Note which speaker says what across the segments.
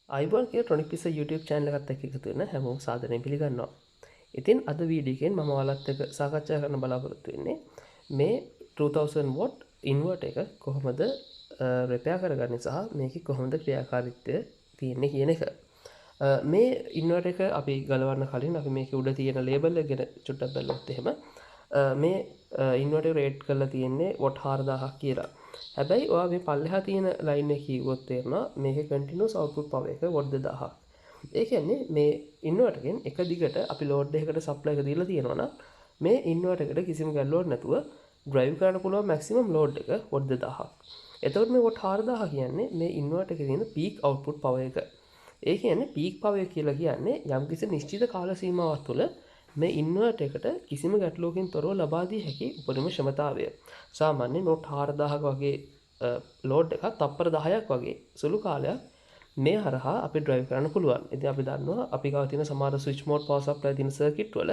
Speaker 1: අයිබෝන් කිය ටොනික් පිස YouTube channel එකත් එක්ක එකතු වෙන හැමෝම සාදරයෙන් පිළිගන්නවා. ඉතින් අද වීඩියෝ එකෙන් මම ඔයාලත් එක්ක සාකච්ඡා කරන්න බලාපොරොත්තු වෙන්නේ මේ 2000 watt inverter එක කොහොමද repair කරගන්නේ සහ මේකේ කොහොමද ක්‍රියාකාරීත්වය තියෙන්නේ කියන එක. මේ ඉන්වර්ටර් එක අපි ගලවන්න කලින් අපි මේකේ උඩ තියෙන ලේබල් එක ගැන චුට්ටක් බලුවොත් එහෙම මේ ඉන්වර්ටර් රේට් කරලා තියෙන්නේ watt 4000ක් කියලා. හැබැයි ඔයා මේ පල්ලෙහා තියෙන ලයින් එක කිව්වොත් තේරෙනවා මේකේ continuous output power එක watt 2000ක්. ඒ කියන්නේ මේ ඉන්වර්ටර් එකෙන් එක දිගට අපි load එකකට supply එක දීලා තියෙනවා නම් මේ ඉන්වර්ටර් එකට කිසිම ගැටලුවක් නැතුව drive කරන්න පුළුවන් maximum load එක watt 2000ක්. එතකොට මේ watt 4000 කියන්නේ මේ ඉන්වර්ටර් එකේ තියෙන peak output power එක. ඒ කියන්නේ peak power කියලා කියන්නේ යම්කිසි නිශ්චිත කාල සීමාවක් තුළ මේ ඉන්වර්ටර් එකට කිසිම ගැටලුවකින් තොරව ලබා දී හැකි උපරිම ක්ෂමතාවය. සාමාන්‍යයෙන් watt 4000ක වගේ load එකක් තප්පර 10ක් වගේ සුළු කාලයක් මේ හරහා අපි drive කරන්න පුළුවන්. ඉතින් අපි දන්නවා අපි ගාව තියෙන සමහර switch mode power supply තියෙන circuit වල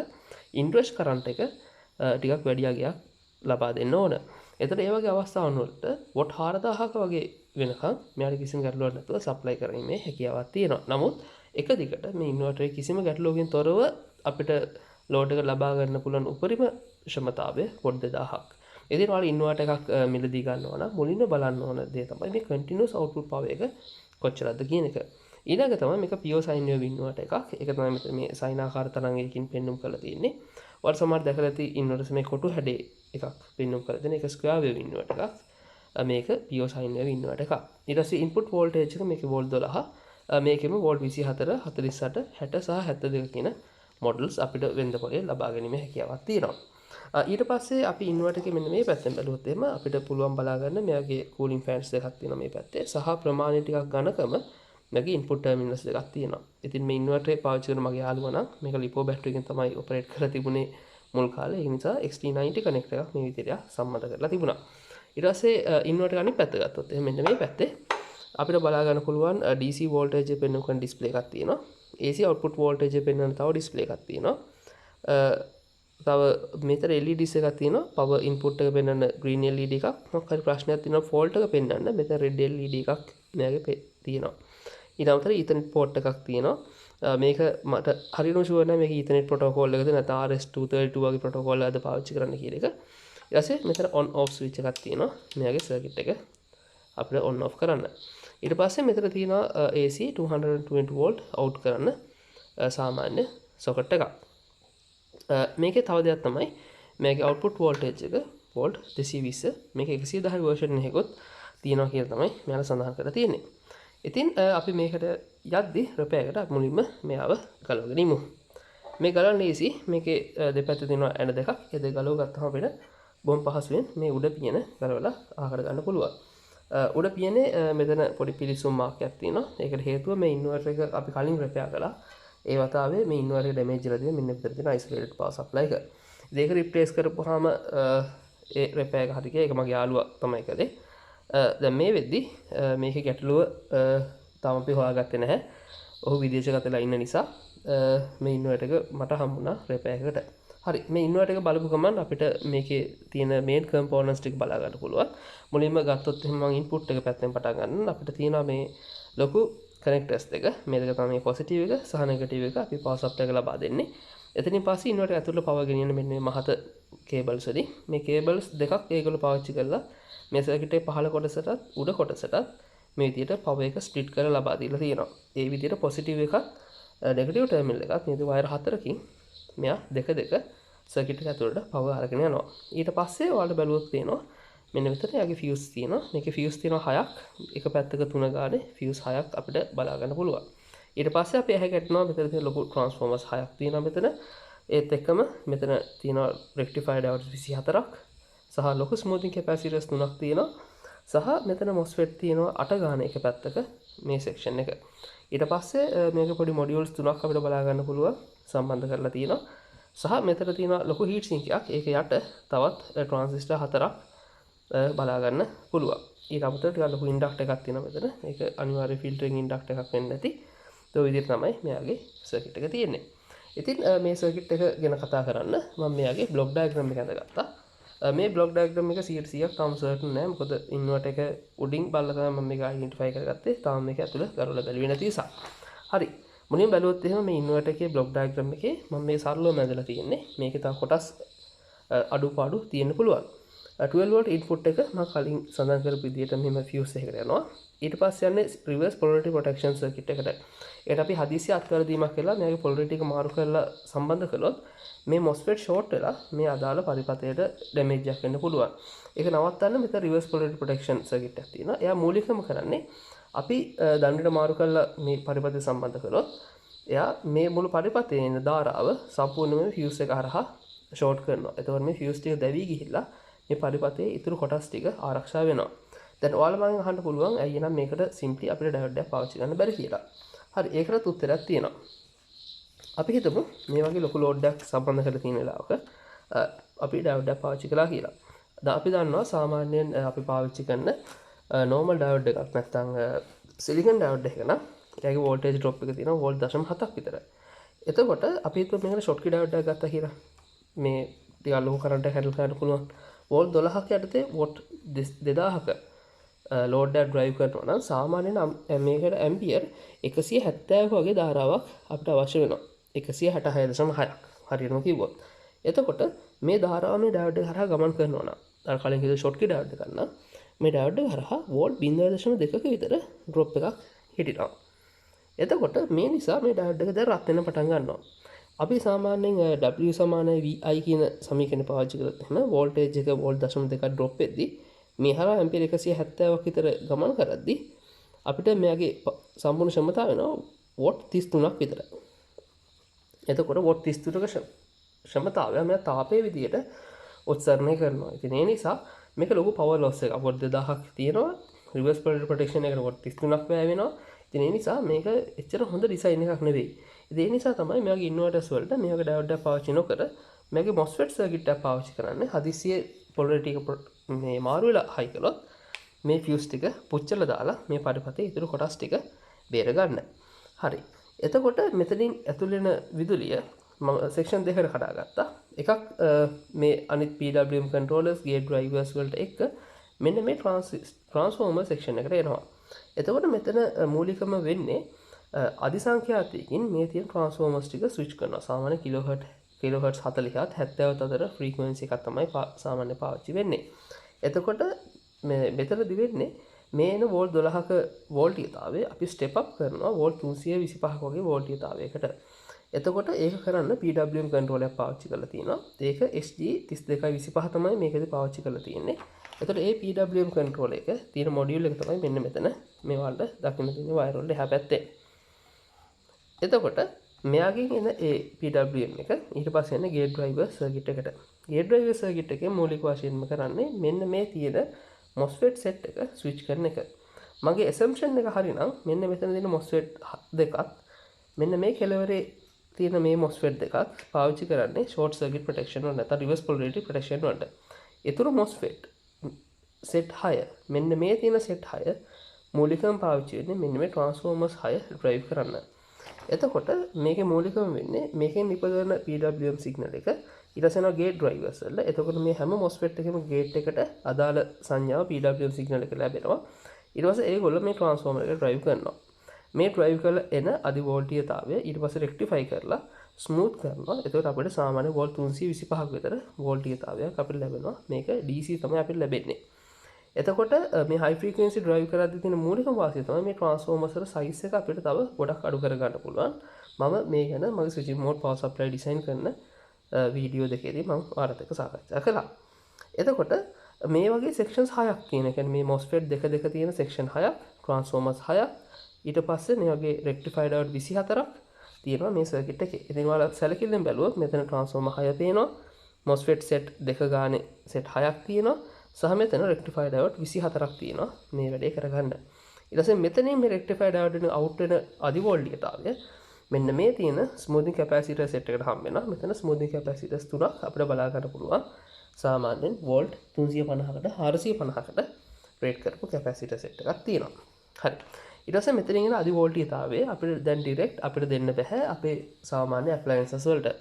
Speaker 1: inrush current එක ටිකක් වැඩි අගයක් ලබා දෙන්න ඕන. එතකොට ඒ වගේ අවස්ථාවන් වලට watt 4000ක වගේ වෙනකන් මෙයාට කිසිම ගැටලුවක් නැතුව supply කිරීමේ හැකියාවක් තියෙනවා. නමුත් එක දිගට මේ ඉන්වර්ටර් එකේ කිසිම ගැටලුවකින් තොරව අපිට load එක ලබා ගන්න පුළුවන් උපරිම ක්ෂමතාවය watt 2000ක්. ඉතින් ඔයාලා ඉන්වර්ටර් එකක් මිලදී ගන්නවා නම් මුලින්ම බලන්න ඕන දේ තමයි මේ continuous output power එක කොච්චරද කියන එක. ඊළඟ තමයි මේක pure sine wave ඉන්වර්ටර් එකක්. ඒක තමයි මෙතන මේ sine ආකාර තරංගයකින් පෙන්වුම් කරලා තියෙන්නේ. ඔයාලා සමහර දැකලා ඇති ඉන්වර්ටර්ස් මේ කොටු හැඩේ එකක් පෙන්වුම් කරලා දෙන එක square wave ඉන්වර්ටර් එකක්. මේක pure sine wave ඉන්වර්ටර් එකක්. ඊට පස්සේ input voltage එක මේකේ volt 12. මේකෙම volt 24, 48, 60 සහ 72 කියන models අපිට වෙන්ද පොලේ ලබා ගැනීම හැකියාවක් තියෙනවා. ඊට පස්සේ අපි ඉන්වර්ටර් එකේ මෙන්න මේ පැත්තෙන් බැලුවොත් එහෙම අපිට පුළුවන් බලා ගන්න මෙයාගේ cooling fans දෙකක් තියෙනවා මේ පැත්තේ සහ ප්‍රමාණය ටිකක් ඝනකම මේකේ input terminals දෙකක් තියෙනවා. ඉතින් මේ ඉන්වර්ටර් එක පාවිච්චි කරන මගේ යාළුවා නම් මේක ලිපෝ බැටරි එකෙන් තමයි ඔපරේට් කරලා තිබුණේ මුල් කාලේ. ඒ නිසා XT90 කනෙක්ටර් එකක් මේ විදිහට සම්මත කරලා තිබුණා. ඊට පස්සේ ඉන්වර්ටර් එක අනිත් පැත්ත ගත්තොත් එහෙනම් මෙන්න මේ පැත්තේ අපිට බලා ගන්න පුළුවන් DC voltage එක පෙන්වන කරන display එකක් තියෙනවා. AC output voltage එක පෙන්වන තව display එකක් තියෙනවා. තව මෙතන LEDs එකක් තියෙනවා. power input එක පෙන්වන green LED එකක්. මොකක් හරි ප්‍රශ්නයක් තියෙනවා fault එක පෙන්වන්න මෙතන red LED එකක් මෙයාගේ තියෙනවා. ඊට අමතරව Ethernet port එකක් තියෙනවා. මේක මට හරියටම ෂුවර් නැහැ මේක Ethernet protocol එකද නැත්නම් RS232 වගේ protocol එකක්ද පාවිච්චි කරන්න කියන එක. ඊට පස්සේ මෙතන on off switch එකක් තියෙනවා. මෙයාගේ circuit එක අපිට on off කරන්න. ඊට පස්සේ මෙතන තියෙනවා AC 220 volt out කරන්න සාමාන්‍ය socket එකක්. මේකේ තව දෙයක් තමයි මේකේ output voltage එක volt 220 මේක 110 version එකකුත් තියෙනවා කියලා තමයි මෙයාලා සඳහන් කරලා තියෙන්නේ. ඉතින් අපි මේකට යද්දි repair එකට මුලින්ම මෙයාව ගලවගෙන ඉමු. මේ ගලවන්න easy මේකේ දෙපැත්තේ තියෙනවා ඇණ දෙකක්. ඒ දෙක ගලව ගත්තම අපිට බොහොම පහසුවෙන් මේ උඩ පියන ගලවලා ආකර ගන්න පුළුවන්. උඩ පියනේ මෙතන පොඩි පිලිසුම් මාර්කයක් තියෙනවා. ඒකට හේතුව මේ ඉන්වර්ටර් එක අපි කලින් repair කළා. ඒ වතාවේ මේ ඉන්වර්ටර් එක damage වෙලා තියෙන මෙන්න මෙතන තියෙන isolated power supply එක. ඒක replace කරපුවාම ඒ repair එක හරි ගියා. ඒක මගේ යාළුවා තමයි කළේ. දැන් මේ වෙද්දි මේකේ ගැටලුව තාම අපි හොයාගත්තේ නැහැ. ඔහු විදේශගතලා ඉන්න නිසා මේ ඉන්වර්ටර් එක මට හම්බුණා repair එකට. හරි මේ ඉන්වර්ටර් එක බලපු ගමන් අපිට මේකේ තියෙන main components ටික බලා ගන්න පුළුවන්. මුලින්ම ගත්තොත් එහෙනම් මම input එක පැත්තෙන් පටන් ගන්න. අපිට තියෙනවා මේ ලොකු connectors දෙක. මේ දෙක තමයි positive එක සහ negative එක අපි power supply එක ලබා දෙන්නේ. එතනින් පස්සේ ඉන්වර්ටර් ඇතුළට power ගෙනියන මෙන්න මේ මහත cables වලින් මේ cables දෙකක් ඒගොල්ලෝ පාවිච්චි කරලා මේ circuit එකේ පහළ කොටසටත් උඩ කොටසටත් මේ විදිහට power එක split කරලා ලබා දීලා තියෙනවා. ඒ විදිහට positive එකක් negative terminal එකක් මේ wire හතරකින් මෙයා දෙක circuit එක ඇතුළට power අරගෙන යනවා. ඊට පස්සේ ඔයාලට බැලුවොත් තියෙනවා මෙන්න මෙතන යාගේ fuse තියෙනවා. මේකේ fuse තියෙනවා 6ක්. එක පැත්තක 3 ගානේ fuse 6ක් අපිට බලා ගන්න පුළුවන්. ඊට පස්සේ අපි ඇහැ ගැටෙනවා මෙතන තියෙන ලොකු transformers 6ක් තියෙනවා මෙතන. ඒත් එක්කම මෙතන තියෙනවා rectifier diodes 24ක්. සහ ලොකු smoothing capacitors 3ක් තියෙනවා. සහ මෙතන MOSFET තියෙනවා 8 ගාන එක පැත්තක මේ section එක. ඊට පස්සේ මේක පොඩි modules 3ක් අපිට බලා ගන්න පුළුවන් සම්බන්ධ කරලා තියෙනවා. සහ මෙතන තියෙනවා ලොකු heat sink එකක්. ඒක යට තවත් transistor 4ක් බලා ගන්න පුළුවන්. ඊට අමතරව ටිකක් ලොකු inductor එකක් තියෙනවා මෙතන. ඒක අනිවාර්ය filtering inductor එකක් වෙන්න ඇති. ඒ විදිහට තමයි මෙයාගේ circuit එක තියෙන්නේ. ඉතින් මේ circuit එක ගැන කතා කරන්න මම මෙයාගේ block diagram එක අඳගත්තා. මේ බ්ලොක් ඩයග්‍රෑම් එක 100% තාම සර්ටන් නෑ මොකද ඉන්වර්ටර් එක උඩින් බලලා තමයි මම මේක අයිඩෙන්ටිෆයි කරගත්තේ තාම මේක ඇතුළේ කරලා බැලුවේ නැති නිසා හරි මුලින් බැලුවොත් එහෙම මේ ඉන්වර්ටර් එකේ බ්ලොක් ඩයග්‍රෑම් එකේ මම මේ සරලවම ඇදලා තියෙන්නේ මේකේ තව කොටස් අඩුපාඩු තියෙන්න පුළුවන් 12 වෝල්ට් ඉන්පුට් එක මම කලින් සඳහන් කරපු විදිහට මෙහෙම ෆියුස් එකකට යනවා ඊට පස්සේ යන්නේ රිවර්ස් පොලරිටි ප්‍රොටෙක්ෂන් සර්කිට් එකට ඒකට අපි හදිසි අත්වැරදීමක් කළා මේකේ පොලරිටි එක මාරු කරලා සම්බන්ධ කළොත් මේ MOSFET ෂෝට් වෙලා මේ අදාළ පරිපථයට ඩැමේජ් එකක් වෙන්න පුළුවන් ඒක නවත්තන්න මෙතන රිවර්ස් පොලරිටි ප්‍රොටෙක්ෂන් සර්කිට් එකක් තියෙනවා එයා මූලිකවම කරන්නේ අපි දණ්ඩට මාරු කරලා මේ පරිපථය සම්බන්ධ කළොත් එයා මේ මුළු පරිපථයේ ඉන්න ධාරාව සම්පූර්ණයෙන්ම ෆියුස් එක හරහා ෂෝට් කරනවා එතකොට මේ ෆියුස් ටික දැවි ගිහිල්ලා මේ පරිපථයේ ඉතුරු කොටස් ටික ආරක්ෂා වෙනවා. දැන් ඔයාලා මගෙන් අහන්න පුළුවන් ඇයි එහෙනම් මේකට සිම්ප්ලි අපිට ඩයෝඩ් එකක් පාවිච්චි කරන්න බැරි කියලා. හරි ඒකට උත්තරයක් තියෙනවා. අපි හිතමු මේ වගේ ලොකු ලෝඩ් එකක් සම්බන්ධ කරලා තියෙන වෙලාවක අපි ඩයෝඩ් එකක් පාවිච්චි කළා කියලා. දැන් අපි දන්නවා සාමාන්‍යයෙන් අපි පාවිච්චි කරන normal ඩයෝඩ් එකක් නැත්නම් සිලිකන් ඩයෝඩ් එකක නම් ඒකේ වෝල්ටේජ් ඩ්‍රොප් එක තියෙනවා වෝල්ට් 0.7ක් විතර. එතකොට අපි හිතමු මේකට ෂොට්කි ඩයෝඩ් එකක් ගත්තා කියලා. මේ ටිකක් ලොකු කරන්ට් එකක් හැන්ඩල් කරන්න පුළුවන්. වෝල්ට් 12ක් යටතේ වොට් 2000ක ලෝඩ් එකක් ඩ්‍රයිව් කරනවා නම් සාමාන්‍යයෙන් මේකට ඇම්පියර් 170ක වගේ ධාරාවක් අපිට අවශ්‍ය වෙනවා 166.6ක් හරියටම කිව්වොත් එතකොට මේ ධාරාව මේ ඩයෝඩ් එක හරහා ගමන් කරනවා නම් අර කලින් කිව්ව ෂොට්කි ඩයෝඩ් එක ගන්න මේ ඩයෝඩ් එක හරහා වෝල්ට් 0.2ක විතර ඩ්‍රොප් එකක් හිටිනවා එතකොට මේ නිසා මේ ඩයෝඩ් එක දැන් රත් වෙන්න පටන් ගන්නවා අපි සාමාන්‍යයෙන් W සමාන VI කියන සමීකරණය පාවිච්චි කරලා එහෙම වෝල්ටේජ් එක වෝල්ට් 0.2ක් ඩ්‍රොප් වෙද්දී මේ හරහා ඇම්පියර් 170ක් විතර ගමන් කරද්දී අපිට මෙයාගේ සම්පූර්ණ ක්ෂමතාව වෙනවා වොට් 33ක් විතර. එතකොට වොට් 33ක ක්ෂමතාවය මෙයා තාපයේ විදියට උත්සරණය කරනවා. ඉතින් ඒ නිසා මේක ලොකු පවර් ලොස් එකක්. වොට් 2000ක් තියෙනවා. රිවර්ස් පොලරිටි ප්‍රොටෙක්ෂන් එකට වොට් 33ක් වැය වෙනවා. ඉතින් ඒ නිසා මේක එච්චර හොඳ ඩිසයින් එකක් නෙවෙයි. ඒ නිසා තමයි මෙයාගේ ඉන්වර්ටර්ස් වලට මේක ඩයෝඩ් එකක් පාවිච්චි නොකර මේකේ MOSFET සර්කිට් එකක් පාවිච්චි කරන්නේ හදිසියේ පොලරිටි එක මේ මාරු වෙලා හයි කළොත් මේ ෆියුස් ටික පුච්චලා දාලා මේ පරිපථයේ ඉතුරු කොටස් ටික බේර ගන්න. හරි. එතකොට මෙතනින් ඇතුල් වෙන විදුලිය මම සෙක්ෂන් දෙකකට කඩාගත්තා. එකක් මේ අනිත් PWM controllers gate drivers වලට එක්ක මෙන්න මේ transformer section එකට එනවා. එතකොට මෙතන මූලිකම වෙන්නේ අධිසංඛ්‍යාතයකින් මේ තියෙන ට්‍රාන්ස්ෆෝමර්ස් ටික ස්විච් කරනවා. සාමාන්‍ය කිලෝහර්ට් 40ත් 70ත් අතර ෆ්‍රීකවෙන්සි එකක් තමයි සාමාන්‍ය පාවිච්චි වෙන්නේ. එතකොට මෙතනදි වෙන්නේ මේ එන වෝල්ට් 12ක වෝල්ටීයතාවය අපි ස්ටෙප් අප් කරනවා වෝල්ට් 325ක වගේ වෝල්ටීයතාවයකට. එතකොට ඒක කරන්න PWM කන්ට්‍රෝලර් එකක් පාවිච්චි කරලා තියෙනවා. ඒක SG3225 තමයි මේකදී පාවිච්චි කරලා තියෙන්නේ. එතකොට ඒ PWM කන්ට්‍රෝලර් එක තියෙන මොඩියුල් එක තමයි මෙන්න මෙතන මේ වලට දකින්න තියෙන වයර් වල එහා පැත්තේ. එතකොට මෙයාගෙන් එන ඒ PWM එක ඊට පස්සේ එන ගේට් ඩ්‍රයිවර් සර්කිට් එකට. ගේට් ඩ්‍රයිවර් සර්කිට් එකේ මූලික වශයෙන්ම කරන්නේ මෙන්න මේ තියෙන MOSFET set එක ස්විච් කරන එක. මගේ assumption එක හරිනම් මෙන්න මෙතන තියෙන MOSFET දෙකත් මෙන්න මේ කෙළවරේ තියෙන මේ MOSFET දෙකත් පාවිච්චි කරන්නේ short circuit protection වලට නැත්නම් reverse polarity protection වලට. ඊතුරු MOSFET set 6 මෙන්න මේ තියෙන set 6 මූලිකවම පාවිච්චි වෙන්නේ මෙන්න මේ transformers 6 drive කරන්න. එතකොට මේකේ මූලිකම වෙන්නේ මේකෙන් නිපදවන PWM සිග්නල් එක ඊට පස්සේ යනවා ගේට් ඩ්‍රයිවර්ස් වල. එතකොට මේ හැම MOSFET එකේම ගේට් එකට අදාළ සංඥාව PWM සිග්නල් එක ලැබෙනවා. ඊට පස්සේ ඒගොල්ලෝ මේ ට්‍රාන්ස්ෆෝමර් එක ඩ්‍රයිව් කරනවා. මේ ඩ්‍රයිව් කරලා එන අධි වෝල්ටීයතාවය ඊට පස්සේ රෙක්ටිෆයි කරලා ස්මූත් කරනවා. එතකොට අපිට සාමාන්‍ය වෝල්ට් 325ක විතර වෝල්ටීයතාවයක් අපිට ලැබෙනවා. මේක DC තමයි අපිට ලැබෙන්නේ. එතකොට මේ හයි ෆ්‍රීකවෙන්සි ඩ්‍රයිව් කරද්දී තියෙන මූලිකම වාසිය තමයි මේ ට්‍රාන්ස්ෆෝමර්ස් වල සයිස් එක අපිට තව ගොඩක් අඩු කර ගන්න පුළුවන්. මම මේ ගැන මගේ ස්විචින් මෝඩ් පවර් සප්ලයි ඩිසයින් කරන වීඩියෝ දෙකේදී මම ඔයාලට ඒක සාකච්ඡා කළා. එතකොට මේ වගේ සෙක්ෂන්ස් 6ක් තියෙන. ඒ කියන්නේ මේ MOSFET දෙක තියෙන සෙක්ෂන් 6ක්, ට්‍රාන්ස්ෆෝමර්ස් 6ක්, ඊට පස්සේ මේ වගේ රෙක්ටිෆයිඩ් අවුට් 24ක් තියෙනවා මේ සර්කිට් එකේ. ඉතින් ඔයාලා සැලකිල්ලෙන් බැලුවොත් මෙතන ට්‍රාන්ස්ෆෝමර් 6 පේනවා. MOSFET set දෙක ගානේ set 6ක් තියෙනවා. සහ මෙතන රෙක්ටිෆයිඩ් අවුට් 24ක් තියෙනවා මේ වැඩේ කරගන්න. ඊට පස්සේ මෙතනින් මේ රෙක්ටිෆයිඩ් අවුට් වෙන අවුට් වෙන අධි වෝල්ටීයතාවය මෙන්න මේ තියෙන ස්මූතින් කැපැසිටර් සෙට් එකට හම්බ වෙනවා. මෙතන ස්මූතින් කැපැසිටර්ස් තුනක් අපිට බලා ගන්න පුළුවන්. සාමාන්‍යයෙන් වෝල්ට් 350කට 450කට රේට් කරපු කැපැසිටර් සෙට් එකක් තියෙනවා. හරි. ඊට පස්සේ මෙතනින් එන අධි වෝල්ටීයතාවය අපිට දැන් ඩිරෙක්ට් අපිට දෙන්න බෑ අපේ සාමාන්‍ය ඇප්ලයන්සස් වලට.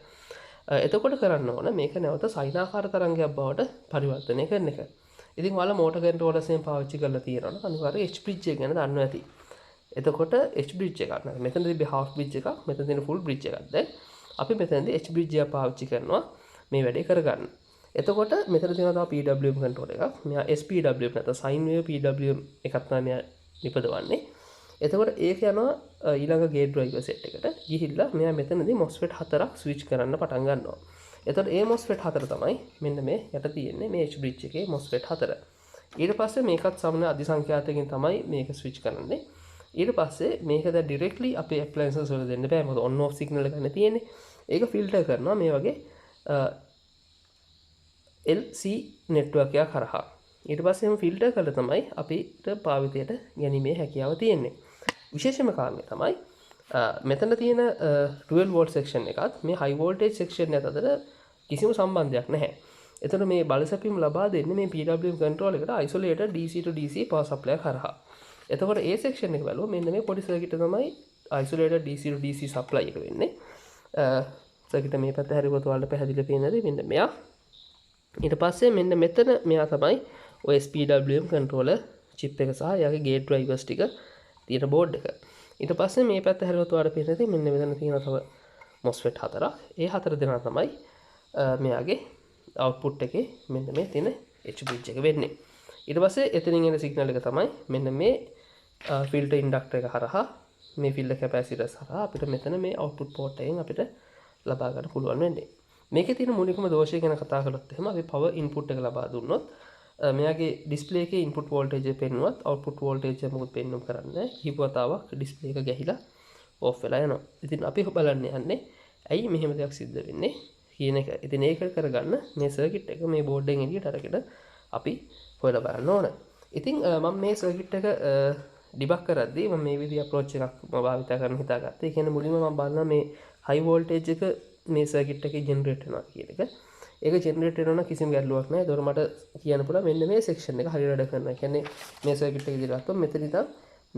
Speaker 1: එතකොට කරන්න ඕන මේක නැවත සයිනාකාර තරංගයක් බවට පරිවර්තනය කරන එක. ඉතින් ඔයාලා මෝටර් කන්ට්‍රෝලර්ස් එකෙන් පාවිච්චි කරලා තියෙනවා අනිවාර්යයෙන් H bridge එක ගැන දන්නවා ඇති. එතකොට H bridge එකක් නේද? මෙතන තිබ්බේ half bridge එකක්, මෙතන තියෙන full bridge එකක්. දැන් අපි මෙතනදී H bridge එක පාවිච්චි කරනවා මේ වැඩේ කරගන්න. එතකොට මෙතන තියෙනවා තව PWM control එකක්. මෙයා SPWM නැත්නම් sine wave PWM එකක් තමයි මෙයා නිපදවන්නේ. එතකොට ඒක යනවා ඊළඟ ගේට් ඩ්‍රයිවර් සෙට් එකට. ගිහිල්ලා මෙයා මෙතනදී MOSFET 4ක් ස්විච් කරන්න පටන් ගන්නවා. එතකොට මේ MOSFET 4 තමයි මෙන්න මේ යට තියෙන්නේ මේ H bridge එකේ MOSFET 4. ඊට පස්සේ මේකත් සමන අධිසංඛ්‍යාතකින් තමයි මේක ස්විච් කරන්නේ. ඊට පස්සේ මේක දැන් ඩිරෙක්ට්ලි අපේ ඇප්ලයන්සස් වල දෙන්න බෑ. මොකද on off සිග්නල් එකක් නේ තියෙන්නේ. ඒක ෆිල්ටර් කරනවා මේ වගේ LC නෙට්වර්ක් එකක් කරහා. ඊට පස්සේ එහෙම ෆිල්ටර් කරලා තමයි අපිට භාවිතයට ගැනීමේ හැකියාව තියෙන්නේ. විශේෂම කාරණය තමයි මෙතන තියෙන 12 වෝල්ට් සෙක්ෂන් එකත් මේ හයි වෝල්ටේජ් සෙක්ෂන් එක අතර කිසිම සම්බන්ධයක් නැහැ. එතන මේ බල සැපීම ලබා දෙන්නේ මේ PWM control එකට isolated DC to DC power supply කරහා. එතකොට ඒ සෙක්ෂන් එක බලුවා මෙන්න මේ පොඩි සර්කිට් එක තමයි isolated DC to DC supply එක වෙන්නේ. සර්කිට් මේ පැත්ත හැරියුවොත් ඔයාලට පැහැදිලිව පේනද මෙන්න මෙයා. ඊට පස්සේ මෙන්න මෙතන මෙයා තමයි ඔය SPWM controller chip එක සහ එයාගේ gate drivers ටික තියෙන බෝඩ් එක. ඊට පස්සේ මේ පැත්ත හැරියුවොත් ඔයාලට පේනද මෙන්න මෙතන තියෙන තව MOSFET 4ක්. ඒ 4 දෙනා තමයි මෙයාගේ output එකේ මෙන්න මේ තියෙන H bridge එක වෙන්නේ. ඊට පස්සේ එතනින් එන සිග්නල් එක තමයි මෙන්න මේ ෆිල්ටර් ඉන්ඩක්ටර් එක හරහා මේ ෆිල්ටර් කැපැසිටර්ස් හරහා අපිට මෙතන මේ output port එකෙන් අපිට ලබා ගන්න පුළුවන් වෙන්නේ. මේකේ තියෙන මූලිකම දෝෂය ගැන කතා කළොත් එහෙම අපි power input එක ලබා දුන්නොත් මෙයාගේ ඩිස්ප්ලේ එකේ input voltage එක පෙන්නුවත් output voltage එක මොකද පෙන්වුම් කරන්නේ කිහිප වතාවක් ඩිස්ප්ලේ එක ගැහිලා off වෙලා යනවා. ඉතින් අපි බලන්න යන්නේ ඇයි මෙහෙම දෙයක් සිද්ධ වෙන්නේ කියන එක. ඉතින් ඒක කරගන්න මේ සර්කිට් එක මේ බෝඩ් එකෙන් එළියට අරගෙන අපි හොයලා බලන්න ඕන. ඉතින් මම මේ සර්කිට් එක ඩිබග් කරද්දී මම මේ විදිහ අප්‍රෝච් එකක් භාවිත කරන්න හිතාගත්තා. ඒ කියන්නේ මුලින්ම මම බලනවා මේ හයි වෝල්ටේජ් එක මේ සර්කිට් එකේ ජෙනරේට් වෙනවා කියන එක. ඒක ජෙනරේට් වෙනවා කිසිම ගැටලුවක් නැහැ. ඒතකොට මට කියන්න පුළුවන් මෙන්න මේ සෙක්ෂන් එක හරියට වැඩ කරනවා. ඒ කියන්නේ මේ සර්කිට් එක ඉදිරියට ගත්තොත් මෙතන ඉඳන්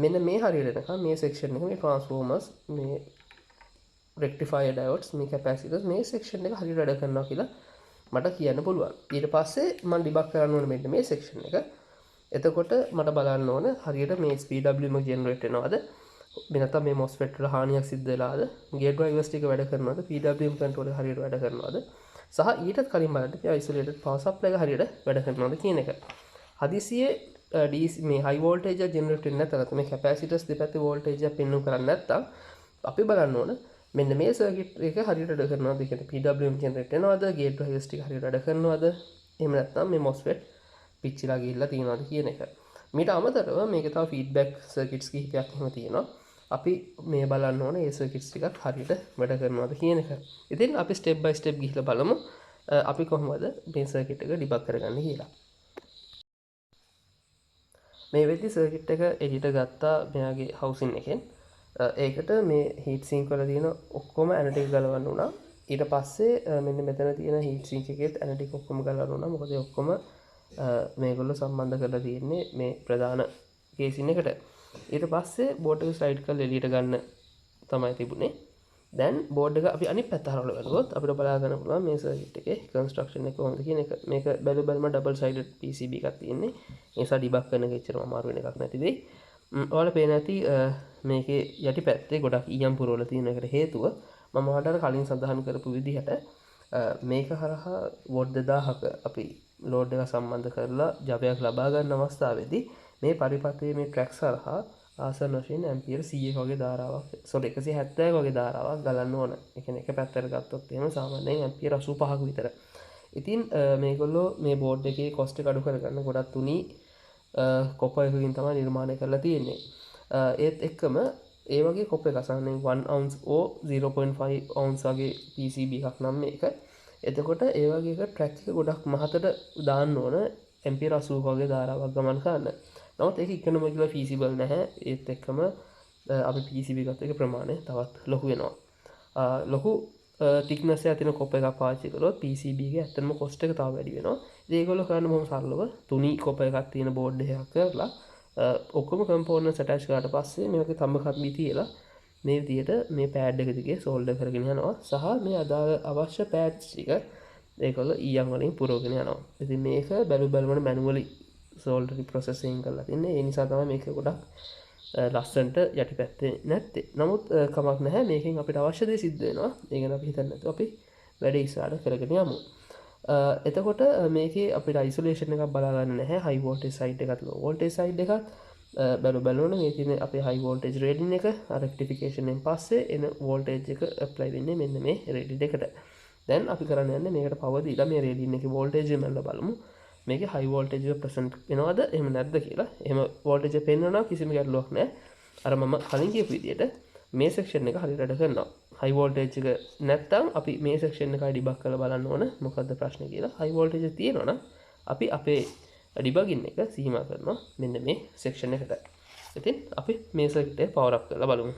Speaker 1: මෙන්න මේ හරියට එනකම් මේ සෙක්ෂන් එක මේ ට්‍රාන්ස්ෆෝමර්ස් මේ රෙක්ටිෆයර් ඩයෝඩ්ස් මේ කැපැසිටර්ස් මේ සෙක්ෂන් එක හරියට වැඩ කරනවා කියලා මට කියන්න පුළුවන්. ඊට පස්සේ මම ඩිබග් කරන්න ඕනේ මෙන්න මේ සෙක්ෂන් එක. එතකොට මට බලන්න ඕන හරියට මේ SPWM එක ජෙනරේට් වෙනවද? නැත්නම් මේ MOSFET වල හානියක් සිද්ධ වෙලාද? ගේට් ඩ්‍රයිවර්ස් ටික වැඩ කරනවද? PWM controller හරියට වැඩ කරනවද? සහ ඊටත් කලින් බලන්න මේ isolated power supply එක හරියට වැඩ කරනවද කියන එක. හදිසියේ DC මේ high voltage එක ජෙනරේට් වෙන්නේ නැත්නම් මේ capacitors දෙපැත්තේ voltage එක පෙන්වු කරන්නේ නැත්නම් අපි බලන්න ඕන මෙන්න මේ සර්කිට් එක හරියට වැඩ කරනවද? ඒ කියන්නේ PWM ජෙනරේට් වෙනවද? ගේට් ඩ්‍රයිවර්ස් ටික හරියට වැඩ කරනවද? එහෙම නැත්නම් මේ MOSFET පිච්චිලා ගිහිල්ලා තියෙනවද කියන එක. මීට අමතරව මේකේ තව ෆීඩ්බැක් සර්කිට්ස් කිහිපයක් එහෙම තියෙනවා. අපි මේ බලන්න ඕනේ ඒ සර්කිට්ස් ටිකක් හරියට වැඩ කරනවද කියන එක. ඉතින් අපි ස්ටෙප් බයි ස්ටෙප් ගිහිල්ලා බලමු අපි කොහොමද මේ සර්කිට් එක ඩිබග් කරගන්නේ කියලා. මේ වෙද්දි සර්කිට් එක එඩිට ගත්තා මෙයාගේ හවුසින් එකෙන්. ඒකට මේ හීට් සින්ක් වල තියෙන ඔක්කොම ඇනටික් ගලවන්න උනා. ඊට පස්සේ මෙන්න මෙතන තියෙන හීට් සින්ක් එකෙත් ඇනටික් ඔක්කොම ගලවන්න උනා. මොකද ඒ ඔක්කොම මේගොල්ලෝ සම්බන්ධ කරලා තියෙන්නේ මේ ප්‍රධාන කේසින් එකට. ඊට පස්සේ බෝඩ් එක ස්ලයිඩ් කරලා එළියට ගන්න තමයි තිබුණේ. දැන් බෝඩ් එක අපි අනිත් පැත්ත හරවලා බලුවොත් අපිට බලා ගන්න පුළුවන් මේ සර්කිට් එකේ කන්ස්ට්‍රක්ෂන් එක කොහොමද කියන එක. මේක බැලුවම ඩබල් සයිඩඩ් PCB එකක් තියෙන්නේ. ඒ නිසා ඩිබග් කරන එක එච්චරම අමාරු වෙන එකක් නැති වෙයි. ඔයාලා පේන ඇති මේකේ යටි පැත්තේ ගොඩක් ඊයම් පුරවල තියෙන එකට හේතුව මම ඔයාලට කලින් සඳහන් කරපු විදිහට මේක හරහා වෝට් 2000ක අපි ලෝඩ් එක සම්බන්ධ කරලා ජවයක් ලබා ගන්න අවස්ථාවේදී මේ පරිපථයේ මේ ට්‍රැක්ස් හරහා ආසන්න වශයෙන් ඇම්පියර් 100ක වගේ ධාරාවක් 170ක වගේ ධාරාවක් ගලන්න ඕන. ඒ කියන්නේ එක පැත්තකට ගත්තොත් එහෙම සාමාන්‍යයෙන් ඇම්පියර් 85ක විතර. ඉතින් මේගොල්ලෝ මේ බෝඩ් එකේ කොස්ට් එක අඩු කරගන්න ගොඩක් තුනී කොපර් එකකින් තමයි නිර්මාණය කරලා තියෙන්නේ. ඒත් එක්කම ඒ වගේ කොප් එක අසන්නේ 1 ounce or 0.5 ounce වගේ PCB එකක් නම් මේක. එතකොට ඒ වගේ එක ට්‍රැක් එක ගොඩක් මහතට දාන්න ඕන ඇම්පියර් 80ක වගේ ධාරාවක් ගමන් කරන්න. නමුත් ඒක ඉකොනොමිකලි feasible නැහැ. ඒත් එක්කම අපි PCB ගත්ත එක ප්‍රමාණය තවත් ලොකු වෙනවා. ලොකු thickness එක තියෙන කොප් එකක් පාවිච්චි කරොත් PCB එකේ ඇත්තටම cost එක තව වැඩි වෙනවා. ඉතින් ඒගොල්ලෝ කරන්නේ බොහොම සරලව තුනී කොප් එකක් තියෙන බෝඩ් එකක් කරලා ඔක්කොම components attach කරාට පස්සේ මේකේ තඹ කම්බි තියලා මේ විදියට මේ පෑඩ් එක දිගේ සෝල්ඩර් කරගෙන යනවා සහ මේ අදාළ අවශ්‍ය පෑඩ්ස් ටික ඒකොල්ලෝ ඊයන් වලින් පුරවගෙන යනවා. ඉතින් මේක බැලුවම මැනුවලි සෝල්ඩරින් ප්‍රොසෙසින් කරලා තින්නේ. ඒ නිසා තමයි මේක ගොඩක් ලස්සනට යටිපැත්තේ නැත්තේ. නමුත් කමක් නැහැ මේකෙන් අපිට අවශ්‍ය දේ සිද්ධ වෙනවා. ඒ ගැන අපි හිතන්නේ නැතුව අපි වැඩේ ඉස්සරහට කරගෙන යමු. එතකොට මේකේ අපිට අයිසොලේෂන් එකක් බලා ගන්න නැහැ. හයි වෝල්ටේජ් සයිඩ් එකත් ලෝ වෝල්ටේජ් සයිඩ් එකත් බලන මේ තියෙන අපේ හයි වෝල්ටේජ් රේටින් එක රෙක්ටිෆිකේෂන් එකෙන් පස්සේ එන වෝල්ටේජ් එක ඇප්ලයි වෙන්නේ මෙන්න මේ රේටින් එකට. දැන් අපි කරන්න යන්නේ මේකට පවර් දීලා මේ රේටින් එකේ වෝල්ටේජ් එක මල්ල බලමු. මේකේ හයි වෝල්ටේජ් එක ප්‍රසන්ට් වෙනවද එහෙම නැද්ද කියලා. එහෙම වෝල්ටේජ් එක පෙන්වනවා කිසිම ගැටලුවක් නැහැ. අර මම කලින් කියපු විදිහට මේ සෙක්ෂන් එක හරියට වැඩ කරනවා. හයි වෝල්ටේජ් එක නැත්තම් අපි මේ සෙක්ෂන් එකයි ඩිබග් කරලා බලන්න ඕන මොකද්ද ප්‍රශ්නේ කියලා. හයි වෝල්ටේජ් එක තියෙනවා නම් අපි අපේ ඩිබගින් එක සීමා කරනවා මෙන්න මේ සෙක්ෂන් එකට. ඉතින් අපි මේ සර්කිට් එක පවර් අප් කරලා බලමු.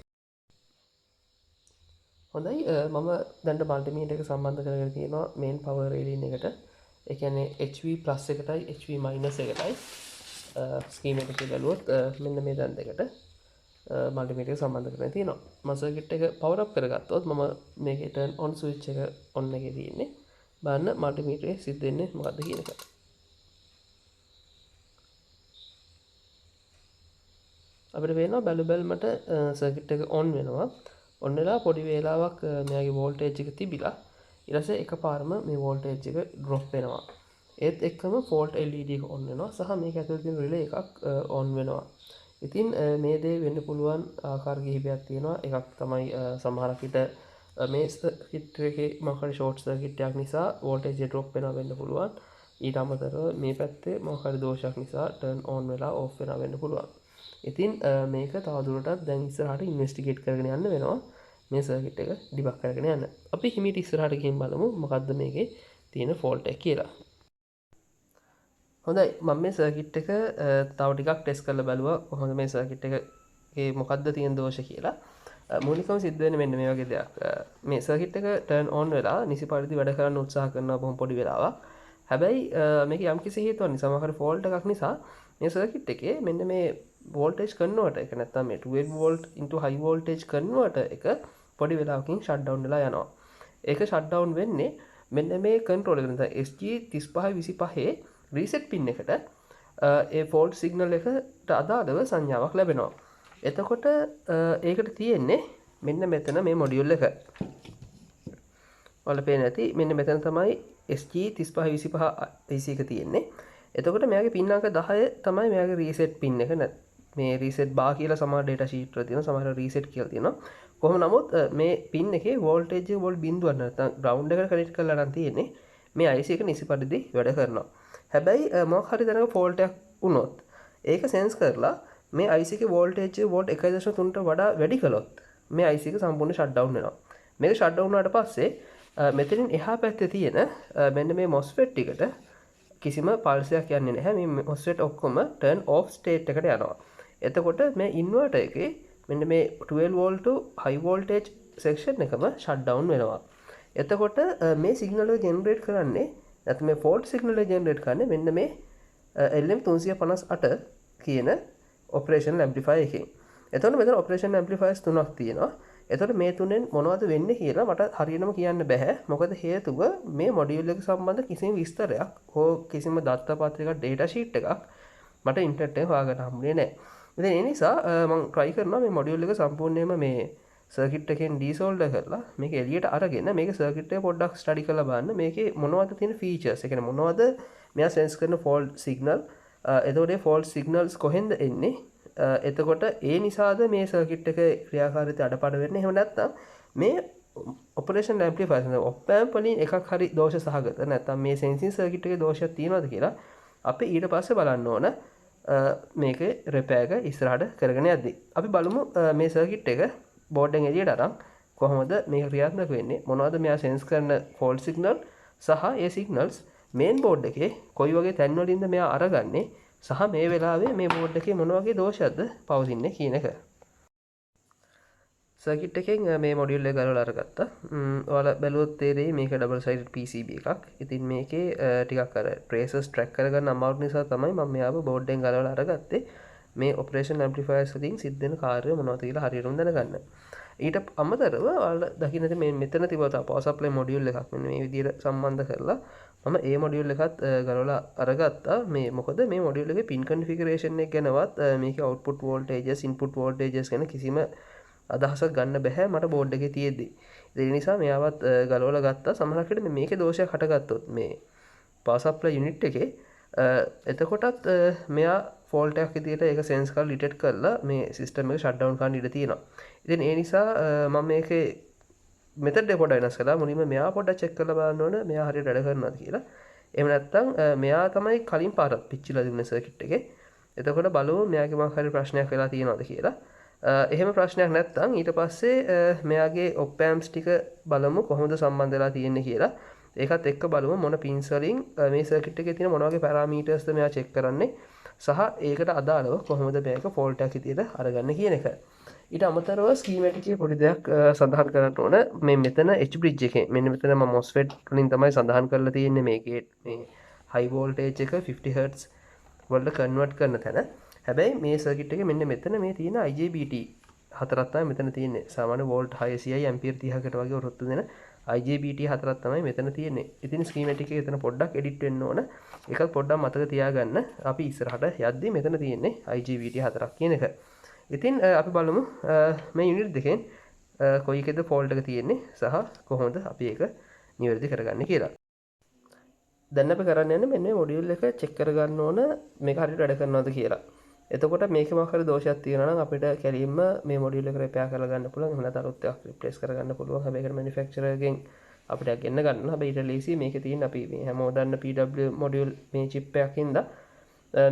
Speaker 1: හොඳයි මම දැන් මල්ටිමීටර් එක සම්බන්ධ කරගෙන තියෙනවා මේන් පවර් රේලින් එකට. ඒ කියන්නේ HV+ එකටයි HV- එකටයි ස්කීම් එකේ බැලුවොත් මෙන්න මේ දැන් දෙකට මල්ටිමීටර් එක සම්බන්ධ කරගෙන තියෙනවා. මම සර්කිට් එක පවර් අප් කරගත්තොත් මම මේකේ ටර්න් ඔන් ස්විච් එක ඔන් එකේ තියෙන්නේ. බලන්න මල්ටිමීටර් එකේ සිද්ධ වෙන්නේ මොකද්ද කියන එක. අපිට පේනවා බැලුමට සර්කිට් එක ඔන් වෙනවා. ඔන් වෙලා පොඩි වේලාවක් මෙයාගේ වෝල්ටේජ් එක තිබිලා ඊට පස්සේ එකපාරම මේ වෝල්ටේජ් එක ඩ්‍රොප් වෙනවා. ඒත් එක්කම ෆෝල්ට් LED එක ඔන් වෙනවා සහ මේක ඇතුළේ තියෙන රිලේ එකක් ඔන් වෙනවා. ඉතින් මේ දේ වෙන්න පුළුවන් ආකාර කිහිපයක් තියෙනවා. එකක් තමයි සමහරක් විට මේ සර්කිට් එකේ මොකක් හරි ෂෝට් සර්කිට් එකක් නිසා වෝල්ටේජ් එක ඩ්‍රොප් වෙනවා වෙන්න පුළුවන්. ඊට අමතරව මේ පැත්තේ මොකක් හරි දෝෂයක් නිසා ටර්න් ඔන් වෙලා ඔෆ් වෙනවා වෙන්න පුළුවන්. ඉතින් මේක තවදුරටත් දැන් ඉස්සරහට ඉන්වෙස්ටිගේට් කරගෙන යන්න වෙනවා මේ සර්කිට් එක ඩිබග් කරගෙන යන්න. අපි හිමීට ඉස්සරහට ගිහින් බලමු මොකද්ද මේකේ තියෙන ෆෝල්ට් එක කියලා. හොඳයි මම මේ සර්කිට් එක තව ටිකක් ටෙස්ට් කරලා බලුවා කොහොමද මේ සර්කිට් එකේ මොකද්ද තියෙන දෝෂ කියලා. මූලිකවම සිද්ධ වෙන්නේ මෙන්න මේ වගේ දෙයක්. මේ සර්කිට් එක ටර්න් ඔන් වෙලා නිසි පරිදි වැඩ කරන්න උත්සාහ කරනවා බොහොම පොඩි වෙලාවක්. හැබැයි මේක යම්කිසි හේතුවක් නිසා සමහර ෆෝල්ට් එකක් නිසා මේ සර්කිට් එකේ මෙන්න මේ වෝල්ටේජ් කන්වර්ටර් එක නැත්නම් මේ 12 volt into high voltage converter එක පොඩි වෙලාවකින් ෂට් ඩවුන් වෙලා යනවා. ඒක ෂට් ඩවුන් වෙන්නේ මෙන්න මේ කන්ට්‍රෝල් එක නැත්නම් SG3525 රීසෙට් පින් එකට ඒ ෆෝල්ට් සිග්නල් එකට අදාළව සංඥාවක් ලැබෙනවා. එතකොට ඒකට තියෙන්නේ මෙන්න මෙතන මේ මොඩියුල් එක. ඔයාලා පේන්නේ නැති මෙන්න මෙතන තමයි SG3525 එක තියෙන්නේ. එතකොට මෙයාගේ පින් අංක 10 තමයි මෙයාගේ රීසෙට් පින් එක. මේ රීසෙට් බාර් කියලා සමහර ඩේටා ෂීට් වල තියෙනවා. සමහර රීසෙට් කියලා තියෙනවා. කොහොම නමුත් මේ පින් එකේ වෝල්ටේජ් එක වෝල්ට් බිඳුවක් නැත්නම් ග්‍රවුන්ඩ් එකට කනෙක්ට් කරලා නම් තියෙන්නේ. මේ IC එක නිසි පරිදි වැඩ කරනවා. හැබැයි මොකක් හරි තැනක ෆෝල්ට් එකක් වුණොත් ඒක සෙන්ස් කරලා මේ IC එකේ වෝල්ටේජ් එක වෝල්ට් 1.3ට වඩා වැඩි කළොත් මේ IC එක සම්පූර්ණ ෂට් ඩවුන් වෙනවා. මේක ෂට් ඩවුන් වුණාට පස්සේ මෙතනින් එහා පැත්තේ තියෙන මෙන්න මේ MOSFET එකට කිසිම පල්සයක් යන්නේ නැහැ. මේ MOSFET ඔක්කොම turn off state එකට යනවා. එතකොට මේ ඉන්වර්ටර් එකේ මෙන්න මේ 12 volt high voltage section එකම shut down වෙනවා. එතකොට මේ සිග්නල් එක ජෙනරේට් කරන්නේ නැත්නම් මේ fault සිග්නල් එක ජෙනරේට් කරන්නේ මෙන්න මේ LM358 කියන operational amplifier එකෙන්. එතකොට මෙතන operational amplifiers තුනක් තියෙනවා. එතකොට මේ තුනෙන් මොනවද වෙන්නේ කියලා මට හරියටම කියන්න බෑ. මොකද හේතුව මේ මොඩියුල් එක සම්බන්ධ කිසිම විස්තරයක් හෝ කිසිම දත්ත පත්‍රයක ඩේටා ෂීට් එකක් මට ඉන්ටර්නෙට් එකේ හොයාගන්න හම්බුනේ නැහැ. ඉතින් ඒ නිසා මම try කරනවා මේ මොඩියුල් එක සම්පූර්ණයෙන්ම මේ සර්කිට් එකෙන් ඩීසෝල්ඩර් කරලා මේක එළියට අරගෙන මේක සර්කිට් එක පොඩ්ඩක් ස්ටඩි කරලා බලන්න මේකේ මොනවද තියෙන ෆීචර්ස්. ඒ කියන්නේ මොනවද මෙයා සෙන්ස් කරන ෆෝල්ට් සිග්නල්. එතකොට මේ ෆෝල්ට් සිග්නල්ස් කොහෙන්ද එන්නේ? එතකොට ඒ නිසාද මේ සර්කිට් එක ක්‍රියාකාරීත්වය අඩපාඩු වෙන්නේ. එහෙම නැත්නම් මේ ඔපරේෂන් ඇම්ප්ලිෆයර්ස් ඔප් ඇම්ප් වලින් එකක් හරි දෝෂ සහගත නැත්නම් මේ සෙන්සින් සර්කිට් එකේ දෝෂයක් තියෙනවද කියලා අපි ඊට පස්සේ බලන්න ඕන මේක රිපෙයාර් එක ඉස්සරහට කරගෙන යද්දි. අපි බලමු මේ සර්කිට් එක බෝඩ් එකෙන් එළියට අරන් කොහොමද මේක ක්‍රියාත්මක වෙන්නේ, මොනවද මෙයා සෙන්ස් කරන ෆෝල්ට් සිග්නල් සහ ඒ සිග්නල්ස් මේන් බෝඩ් එකේ කොයි වගේ තැන් වලින්ද මෙයා අරගන්නේ සහ මේ වෙලාවේ මේ බෝඩ් එකේ මොන වගේ දෝෂයක්ද පවතින්නේ කියන එක. සර්කිට් එකෙන් මේ මොඩියුල් එක ගලවලා අරගත්තා. ඔයාලා බැලුවොත් තේරෙයි මේක ඩබල් සයිඩඩ් PCB එකක්. ඉතින් මේකේ ටිකක් අර ට්‍රේසර්ස් ට්‍රැක් කරගන්න අමාරු නිසා තමයි මම මෙයාව බෝඩ් එකෙන් ගලවලා අරගත්තේ. මේ ඔපරේෂන් ඇම්ප්ලිෆයර්ස් වලින් සිද්ධ වෙන කාර්ය මොනවද කියලා හරියටම දැනගන්න. ඊට අමතරව ඔයාලා දකින්නට මේ මෙතන තිබුණා පවර් සප්ලයි මොඩියුල් එකක් මෙන්න මේ විදිහට සම්බන්ධ කරලා මම ඒ මොඩියුල් එකත් ගලවලා අරගත්තා. මේ මොකද මේ මොඩියුල් එකේ පින් කන්ෆිගරේෂන් එක ගැනවත් මේකේ අවුට්පුට් වෝල්ටේජස් ඉන්පුට් වෝල්ටේජස් ගැන කිසිම අදහසක් ගන්න බැහැ මට බෝඩ් එකේ තියෙද්දි. ඒ නිසා මෙයාවත් ගලවලා ගත්තා. සමහරවිට මේකේ දෝෂයක් හටගත්තොත් මේ පවර් සප්ලයි යුනිට් එකේ එතකොටත් මෙයා ෆෝල්ට් එකක් විදියට ඒක සෙන්ස් කරලා ඩිටෙක්ට් කරලා මේ සිස්ටම් එක ෂට් ඩවුන් කරන්න ඉඩ තියෙනවා. ඉතින් ඒ නිසා මම මේකේ මෙතඩ් එක පොඩ්ඩක් වෙනස් කළා. මුලින්ම මෙයා පොඩ්ඩක් චෙක් කරලා බලන්න ඕන මෙයා හරියට වැඩ කරනවද කියලා. එහෙම නැත්නම් මෙයා තමයි කලින් පාරක් පිච්චිලා තිබුණේ සර්කිට් එකේ. එතකොට බලමු මෙයාගේ මොකක් හරි ප්‍රශ්නයක් වෙලා තියෙනවද කියලා. එහෙම ප්‍රශ්නයක් නැත්නම් ඊට පස්සේ මෙයාගේ ඔප් ඇම්ප්ස් ටික බලමු කොහොමද සම්බන්ධ වෙලා තියෙන්නේ කියලා. ඒකත් එක්ක බලමු මොන පින්ස් වලින් මේ සර්කිට් එකේ තියෙන මොන වගේ පැරාමීටර්ස්ද මෙයා චෙක් කරන්නේ සහ ඒකට අදාළව කොහොමද මේක ෆෝල්ට් එකක් විදියට අරගන්නේ කියන එක. ඊට අමතරව ස්කීමැටික් එකේ පොඩි දෙයක් සඳහන් කරන්න ඕන. මේ මෙතන H bridge එකේ මෙන්න මෙතන මම MOSFET වලින් තමයි සඳහන් කරලා තියෙන්නේ මේ ගේට් මේ high voltage එක 50 Hz වලට කන්වර්ට් කරන තැන. හැබැයි මේ සර්කිට් එකේ මෙන්න මෙතන මේ තියෙන IGBT හතරක් තමයි මෙතන තියෙන්නේ. සාමාන්‍ය වෝල්ට් 600යි ඇම්පියර් 30කට වගේ ඔරොත්තු දෙන IGBT හතරක් තමයි මෙතන තියෙන්නේ. ඉතින් ස්කීමැටික් එකේ එතන පොඩ්ඩක් එඩිට් වෙන්න ඕන. ඒකත් පොඩ්ඩක් මතක තියාගන්න. අපි ඉස්සරහට යද්දි මෙතන තියෙන්නේ IGBT හතරක් කියන එක. ඉතින් අපි බලමු මේ යුනිට් දෙකෙන් කොයි එකද ෆෝල්ට් එක තියෙන්නේ සහ කොහොමද අපි ඒක නිවැරදි කරගන්නේ කියලා. දැන් අපි කරන්න යන්නේ මෙන්න මේ මොඩියුල් එක චෙක් කරගන්න ඕන මේක හරියට වැඩ කරනවද කියලා. එතකොට මේකේ මොකක් හරි දෝෂයක් තියෙනවා නම් අපිට කැලින්ම මේ මොඩියුල් එක රිපෙයාර් කරලා ගන්න පුළුවන්. එහෙම නැත්නම් අලුත් එකක් රිප්ලේස් කරගන්න පුළුවන්. හැබැයි ඒකට මැනුෆැක්චරර් ගෙන් අපිට ගෙන්න ගන්න. හැබැයි ඊට ලීසි මේකේ තියෙන අපි මේ හැමෝම දන්න PW මොඩියුල් මේ චිප් එකකින්ද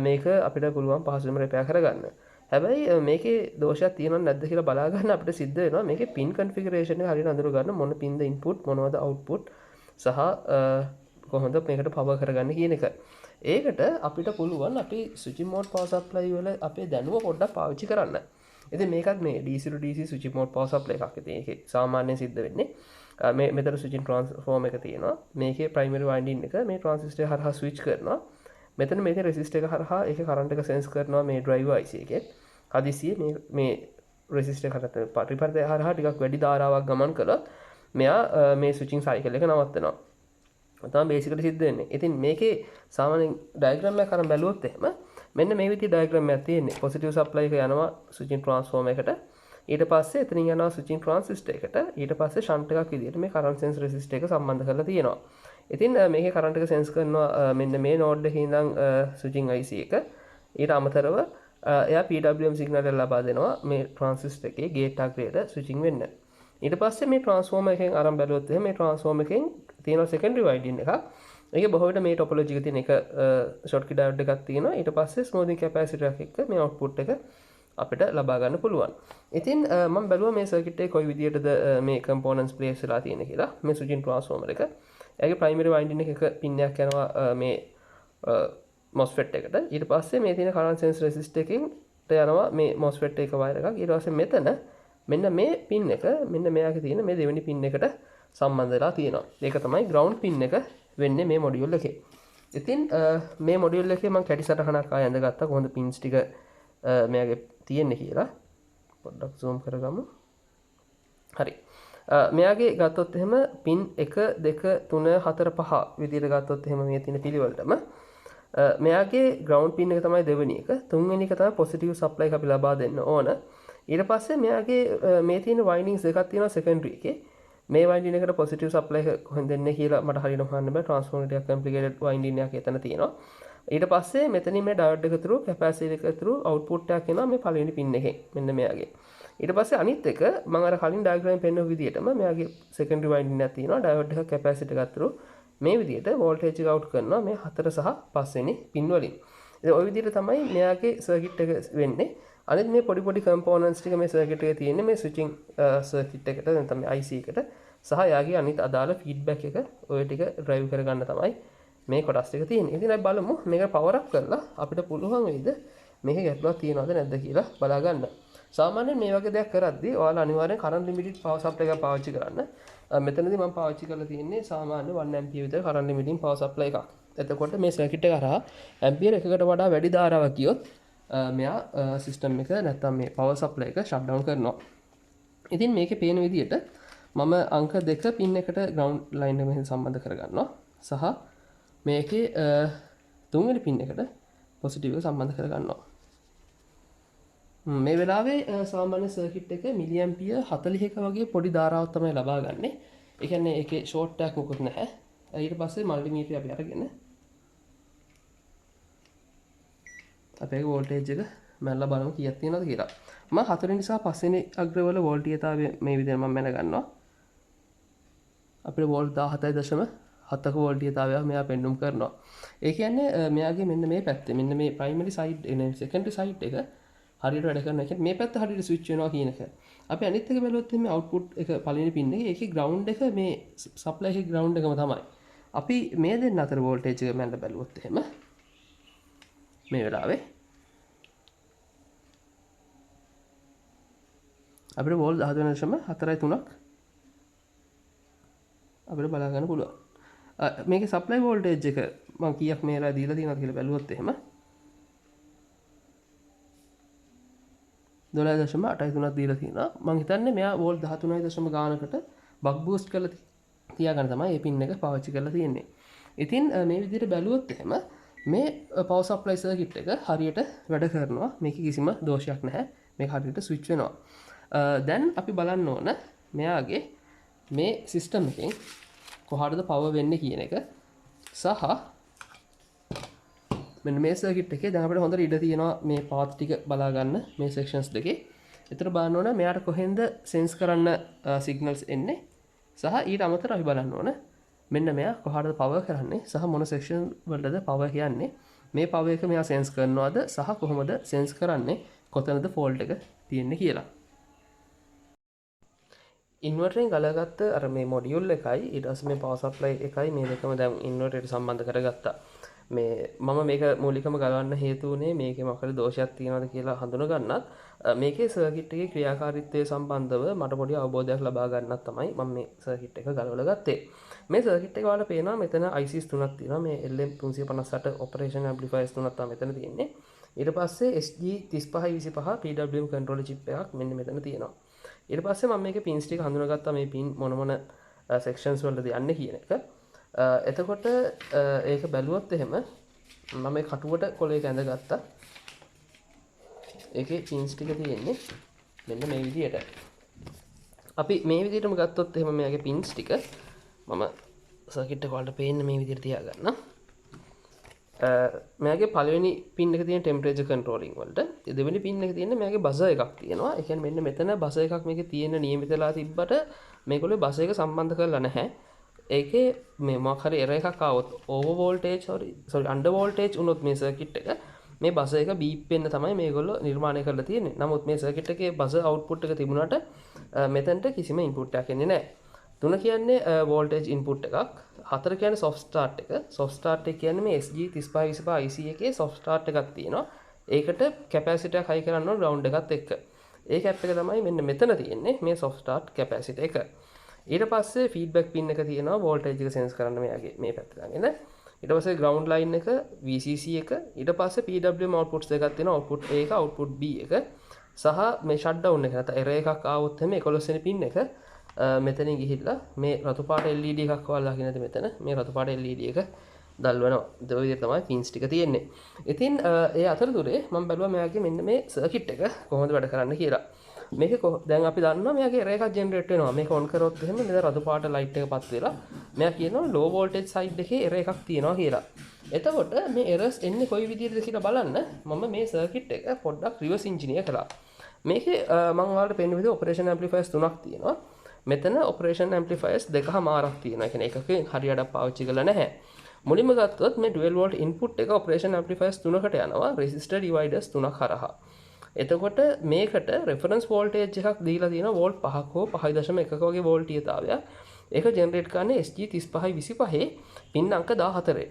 Speaker 1: මේක අපිට පුළුවන් පහසුවෙන්ම රිපෙයාර් කරගන්න. හැබැයි මේකේ දෝෂයක් තියෙනවද නැද්ද කියලා බලා ගන්න අපිට සිද්ධ වෙනවා. මේකේ පින් කන්ෆිගරේෂන් එක හරියට අඳුර ගන්න මොන පින්ද ඉන්පුට් මොනවද අවුට්පුට් සහ කොහොමද මේකට පවර් කරගන්න කියන එක. ඒකට අපිට පුළුවන් අපි ස්විචින් මෝඩ් පවර් සප්ලයි වල අපේ දැනුම පොඩ්ඩක් පාවිච්චි කරන්න. ඉතින් මේකත් මේ DC to DC switching mode power supply එකක්. ඉතින් ඒකේ සාමාන්‍යයෙන් සිද්ධ වෙන්නේ මේ මෙතන ස්විචින් ට්‍රාන්ස්ෆෝමර් එක තියෙනවා. මේකේ ප්‍රයිමරි වයින්ඩින් එක මේ ට්‍රාන්සිස්ටර් හරහා ස්විච් කරනවා. මෙතන මේකේ රෙසිස්ටර් එක හරහා ඒකේ කරන්ට් එක සෙන්ස් කරනවා මේ ඩ්‍රයිවර් IC එකේ. හදිසියේ මේ රෙසිස්ටර් කරට පරිපර්තය හරහා ටිකක් වැඩි ධාරාවක් ගමන් කළොත් මෙයා මේ ස්විචින් සයිකල් එක නවත්තනවා. තමයි බේසිකලි සිද්ධ වෙන්නේ. ඉතින් මේකේ සාමාන්‍ය ඩයග්‍රෑම් එකක් අරන් බැලුවොත් එහෙම මෙන්න මේ විදිහේ ඩයග්‍රෑම් එකක් තියෙන්නේ. පොසිටිව් සප්ලයි එක යනවා ස්විචින් ට්‍රාන්ස්ෆෝමර් එකට. ඊට පස්සේ එතනින් යනවා ස්විචින් ට්‍රාන්සිස්ටර් එකට. ඊට පස්සේ ෂන්ට් එකක් විදිහට මේ කරන්ට් සෙන්ස් රෙසිස්ටර් එක සම්බන්ධ කරලා තියෙනවා. ඉතින් මේකේ කරන්ට් එක සෙන්ස් කරනවා මෙන්න මේ නෝඩ් එකේ ඉඳන් ස්විචින් IC එක. ඊට අමතරව එයා PWM සිගනල් එක ලබා දෙනවා මේ ට්‍රාන්සිස්ටර් එකේ ගේට් අග්‍රේට ස්විචින් වෙන්න. ඊට පස්සේ මේ ට්‍රාන්ස්ෆෝමර් එකෙන් අරන් බැලුවොත් එහෙනම් මේ ට්‍රාන්ස්ෆෝමර් එකෙන් තියෙනවා සෙකන්ඩරි වයින්ඩින් එකක්. ඒකේ බොහෝ විට මේ ටොපොලොජි එක තියෙන එක ෂොට්කි ඩයෝඩ් එකක් තියෙනවා. ඊට පස්සේ ස්මූතින් කැපැසිටර් එකක් එක්ක මේ අවුට්පුට් එක අපිට ලබා ගන්න පුළුවන්. ඉතින් මම බැලුවා මේ සර්කිට් එකේ කොයි විදියටද මේ කම්පොනන්ට්ස් ප්ලේස් වෙලා තියෙන්නේ කියලා. මේ ස්විචින් ට්‍රාන්ස්ෆෝමර් එක. එයාගේ ප්‍රයිමරි වයින්ඩින් එක පින් එකක් යනවා මේ MOSFET එකට. ඊට පස්සේ මේ තියෙන කරන්ට් සෙන්ස් රෙසිස්ටර් එකෙන් යනවා මේ MOSFET එක වයර් එකක්. ඊට පස්සේ මෙතන මෙන්න මේ පින් එක මෙන්න මෙයාගේ තියෙන මේ දෙවෙනි පින් එකට සම්බන්ධ වෙලා තියෙනවා. ඒක තමයි ග්‍රවුන්ඩ් පින් එක වෙන්නේ මේ මොඩියුල් එකේ. ඉතින් මේ මොඩියුල් එකේ මම කැටි සටහනක් ආයෙ ඇඳගත්තා කොහොමද පින්ස් ටික මෙයාගේ තියෙන්නේ කියලා. පොඩ්ඩක් zoom කරගමු. හරි. මෙයාගේ ගත්තොත් එහෙම පින් 1 2 3 4 5 විදිහට ගත්තොත් එහෙම මේ තියෙන පිළිවෙලටම මෙයාගේ ග්‍රවුන්ඩ් පින් එක තමයි දෙවෙනි එක. තුන්වෙනි එක තමයි පොසිටිව් සප්ලයි එක අපි ලබා දෙන්න ඕන. ඊට පස්සේ මෙයාගේ මේ තියෙන වයින්ඩින්ග්ස් දෙකක් තියෙනවා සෙකන්ඩරි එකේ. මේ වයින්ඩින් එකට පොසිටිව් සප්ලයි එක කොහෙන්ද දෙන්නේ කියලා මට හරියට හොයන්න බෑ. ට්‍රාන්ස්ෆෝමර් ටිකක් කම්ප්ලිකේටඩ් වයින්ඩින් එකක් එතන තියෙනවා. ඊට පස්සේ මෙතනින් මේ ඩයෝඩ් එක through කැපැසිටර් එක through අවුට්පුට් එකක් එනවා මේ පළවෙනි පින් එකෙන්. මෙන්න මෙයාගේ. ඊට පස්සේ අනිත් එක මම අර කලින් ඩයග්‍රෑම් පෙන්නපු විදිහටම මෙයාගේ සෙකන්ඩරි වයින්ඩින් එකක් තියෙනවා. ඩයෝඩ් එක කැපැසිටර් එකක් through මේ විදිහට වෝල්ටේජ් එක අවුට් කරනවා මේ 4 සහ 5 වෙනි පින් වලින්. ඉතින් ওই විදිහට තමයි මෙයාගේ සර්කිට් එක වෙන්නේ. අනිත් මේ පොඩි කම්පොනන්ට්ස් ටික මේ සර්කිට් එකේ තියෙන්නේ මේ ස්විචින් සර්කිට් එකට නැත්නම් මේ IC එකට සහ යාගේ අනිත් අදාළ ෆීඩ්බැක් එක ඔය ටික ඩ්‍රයිව් කරගන්න තමයි මේ කොටස් ටික තියෙන්නේ. ඉතින් අපි බලමු මේක පවර් අප් කරලා අපිට පුළුවන් වෙයිද මේකේ ගැටලුවක් තියෙනවද නැද්ද කියලා බලා ගන්න. සාමාන්‍යයෙන් මේ වගේ දෙයක් කරද්දී ඔයාලා අනිවාර්යෙන් කරන්ට් ලිමිටඩ් පවර් සප්ලයි එකක් පාවිච්චි කරන්න. මෙතනදී මම පාවිච්චි කරලා තියෙන්නේ සාමාන්‍ය 1 ඇම්පියර් විතර කරන්ට් ලිමිටින් පවර් සප්ලයි එකක්. එතකොට මේ සර්කිට් එක හරහා ඇම්පියර් එකකට වඩා වැඩි ධාරාවක් ගියොත් මෙයා සිස්ටම් එක නැත්තම් මේ පවර් සප්ලයි එක ෂට් ඩවුන් කරනවා. ඉතින් මේකේ පේන විදිහට මම අංක 2 පින් එකට ග්‍රවුන්ඩ් ලයින් එක මෙහෙන් සම්බන්ධ කරගන්නවා සහ මේකේ තුන්වෙනි පින් එකට පොසිටිව් එක සම්බන්ධ කරගන්නවා. මේ වෙලාවේ සාමාන්‍ය සර්කිට් එක මිලි ඇම්පියර් 40ක වගේ පොඩි ධාරාවක් තමයි ලබා ගන්නෙ. ඒ කියන්නේ ඒකේ ෂෝට් එකක් මොකුත් නැහැ. ඊට පස්සේ මල්ටිමීටර් අපි අරගෙන අපේ වෝල්ටේජ් එක මැල්ලා බලමු කීයක් තියෙනවද කියලා. මම 4 වෙනි සහ 5 වෙනි අග්‍රවල වෝල්ටීයතාවය මේ විදිහට මම මැන ගන්නවා. අපේ වෝල්ට් 17.7ක වෝල්ටීයතාවය මෙයා පෙන්නුම් කරනවා. ඒ කියන්නේ මෙයාගේ මෙන්න මේ පැත්තේ මෙන්න මේ ප්‍රයිමරි සයිඩ් එන සෙකන්ඩරි සයිඩ් එක හරියට වැඩ කරනවා. කියන්නේ මේ පැත්ත හරියට ස්විච් වෙනවා කියන එක. අපි අනිත් එක බැලුවොත් මේ අවුට්පුට් එක පළවෙනි පින් එකේ ඒකේ ග්‍රවුන්ඩ් එක මේ සප්ලයි එකේ ග්‍රවුන්ඩ් එකම තමයි. අපි මේ දෙන්න අතර වෝල්ටේජ් එක මැල්ල බැලුවොත් එහෙම මේ වෙලාවේ අපිට වෝල්ට් 13.4.3ක් අපිට බලා ගන්න පුළුවන්. මේකේ සප්ලයි වෝල්ටේජ් එක මම කීයක් මේලා දීලා තියෙනවද කියලා බැලුවොත් එහෙම 12.8.3ක් දීලා තියෙනවා. මම හිතන්නේ මෙයා වෝල්ට් 13 ගානකට බක් බූස්ට් කරලා තියාගන්න තමයි මේ පින් එක පාවිච්චි කරලා තියෙන්නේ. ඉතින් මේ විදිහට බැලුවොත් එහෙම මේ පවර් සප්ලයි සර්කිට් එක හරියට වැඩ කරනවා. මේකේ කිසිම දෝෂයක් නැහැ. මේක හරියට ස්විච් වෙනවා. දැන් අපි බලන්න ඕන මෙයාගේ මේ සිස්ටම් එකෙන් කොහාටද පවර් වෙන්නේ කියන එක සහ මෙන්න මේ සර්කිට් එකේ දැන් අපිට හොඳට ඉඩ තියෙනවා මේ පාත් ටික බලා ගන්න මේ සෙක්ෂන්ස් දෙකේ. ඒතර බලන්න ඕන මෙයාට කොහෙන්ද සෙන්ස් කරන්න සිග්නල්ස් එන්නේ සහ ඊට අමතරව අපි බලන්න ඕන මෙන්න මෙයා කොහාටද පවර් කරන්නේ සහ මොන සෙක්ෂන් වලටද පවර් කියන්නේ. මේ පවර් එක මෙයා සෙන්ස් කරනවද සහ කොහොමද සෙන්ස් කරන්නේ කොතනද ෆෝල්ට් එක තියෙන්නේ කියලා. ඉන්වර්ටරෙන් ගලගත්ත අර මේ මොඩියුල් එකයි ඊට පස්සේ මේ පවර් සප්ලයි එකයි මේ දෙකම දැන් ඉන්වර්ටරයට සම්බන්ධ කරගත්තා. මේ මම මේක මූලිකම ගලවන්න හේතු වුණේ මේකේ මොකද දෝෂයක් තියෙනවද කියලා හඳුන ගන්නත් මේකේ සර්කිට් එකේ ක්‍රියාකාරීත්වය සම්බන්ධව මට පොඩි අවබෝධයක් ලබා ගන්නත් තමයි මම මේ සර්කිට් එක ගලවලා ගත්තේ. මේ සර්කිට් එක වල පේනවා මෙතන ICs තුනක් තියෙනවා. මේ LM358 ඔපරේෂන් ඇම්ප්ලිෆයර්ස් තුනක් තමයි මෙතන තියෙන්නේ. ඊට පස්සේ SG3525 PWM කන්ට්‍රෝලර් චිප් එකක් මෙන්න මෙතන තියෙනවා. ඊට පස්සේ මම මේකේ පින්ස් ටික හඳුනාගත්තා මේ පින් මොන මොන සෙක්ෂන්ස් වලද යන්නේ කියන එක. එතකොට ඒක බැලුවොත් එහෙම මම මේ කටුවට කොලයක ඇඳගත්තා. ඒකේ පින්ස් ටික තියෙන්නේ මෙන්න මේ විදිහට. අපි මේ විදිහටම ගත්තොත් එහෙම මෙයාගේ පින්ස් ටික මම සර්කිට් එක වලට පේන්න මේ විදිහට තියාගන්නම්. මෙයාගේ පළවෙනි පින් එක තියෙන ටෙම්පරේචර් කන්ට්‍රෝලින් වලට දෙවෙනි පින් එක තියෙන මෙයාගේ බසර් එකක් තියෙනවා. ඒ කියන්නේ මෙන්න මෙතන බසර් එකක් මේකේ තියෙන නියමිතලා තිබ්බට මේගොල්ලෝ බසර් එක සම්බන්ධ කරලා නැහැ. ඒකේ මේ මොකක් හරි එරර් එකක් ආවොත් over voltage sorry under voltage වුණොත් මේ සර්කිට් එක මේ බසර් එක බීප් වෙන්න තමයි මේගොල්ලෝ නිර්මාණය කරලා තියෙන්නේ. නමුත් මේ සර්කිට් එකේ බසර් අවුට්පුට් එක තිබුණාට මෙතනට කිසිම ඉන්පුට් එකක් එන්නේ නැහැ. 3 කියන්නේ වෝල්ටේජ් ඉන්පුට් එකක්. 4 කියන්නේ සොෆ්ට් ස්ටාර්ට් එක. සොෆ්ට් ස්ටාර්ට් එක කියන්නේ මේ SG3525 IC එකේ සොෆ්ට් ස්ටාර්ට් එකක් තියෙනවා. ඒකට කැපැසිටර් එක හයි කරන්න ඕන ග්‍රවුන්ඩ් එකත් එක්ක. ඒ කැප් එක තමයි මෙන්න මෙතන තියෙන්නේ මේ සොෆ්ට් ස්ටාර්ට් කැපැසිටර් එක. ඊට පස්සේ ෆීඩ්බැක් පින් එක තියෙනවා වෝල්ටේජ් එක සෙන්ස් කරන්න මෙයාගේ මේ පැත්තට ගන්න. ඊට පස්සේ ග්‍රවුන්ඩ් ලයින් එක VCC එක ඊට පස්සේ PWM outputs දෙකක් තියෙනවා output A එක output B එක සහ මේ shut down එක නැත්නම් error එකක් ආවොත් එමේ 11 වෙනි පින් එක මෙතනින් ගිහිල්ලා මේ රතු පාට LED එකක් වල්ලා නැති මෙතන මේ රතු පාට LED එක දල්වනවා. ඒ විදිහට තමයි පින්ස් ටික තියෙන්නේ. ඉතින් ඒ අතරතුරේ මම බැලුවා මෙයාගේ මෙන්න මේ සර්කිට් එක කොහොමද වැඩ කරන්න කියලා. මේක දැන් අපි දන්නවා මෙයාගේ error එකක් ජෙනරේට් වෙනවා. මේක ඔන් කරොත් එහෙම මෙතන රතු පාට ලයිට් එක පත් වෙලා මෙයා කියනවා low voltage side එකේ error එකක් තියෙනවා කියලා. එතකොට මේ errors එන්නේ කොයි විදිහටද කියලා බලන්න මම මේ සර්කිට් එක පොඩ්ඩක් රිවර්ස් ඉන්ජිනියර් කළා. මේකේ මම ඔයාලට පෙන්වන විදිහ ඔපරේෂන් ඇම්ප්ලිෆයර්ස් තුනක් තියෙනවා. මෙතන ඔපරේෂන් ඇම්ප්ලිෆයර්ස් දෙකමාරක් තියෙනවා. ඒ කියන්නේ එකකින් හරියට පාවිච්චි කරලා නැහැ. මුලින්ම ගත්තොත් මේ 12 වෝල්ට් ඉන්පුට් එක ඔපරේෂන් ඇම්ප්ලිෆයර්ස් තුනකට යනවා රෙසිස්ටර් ඩිවයිඩර්ස් තුනක් හරහා. එතකොට මේකට රෙෆරන්ස් වෝල්ටේජ් එකක් දීලා තියෙනවා වෝල්ට් 5ක් හෝ 5.1ක වගේ වෝල්ටීයතාවයක්. ඒක ජෙනරේට් කරන්නේ SG3525 පින් අංක 14.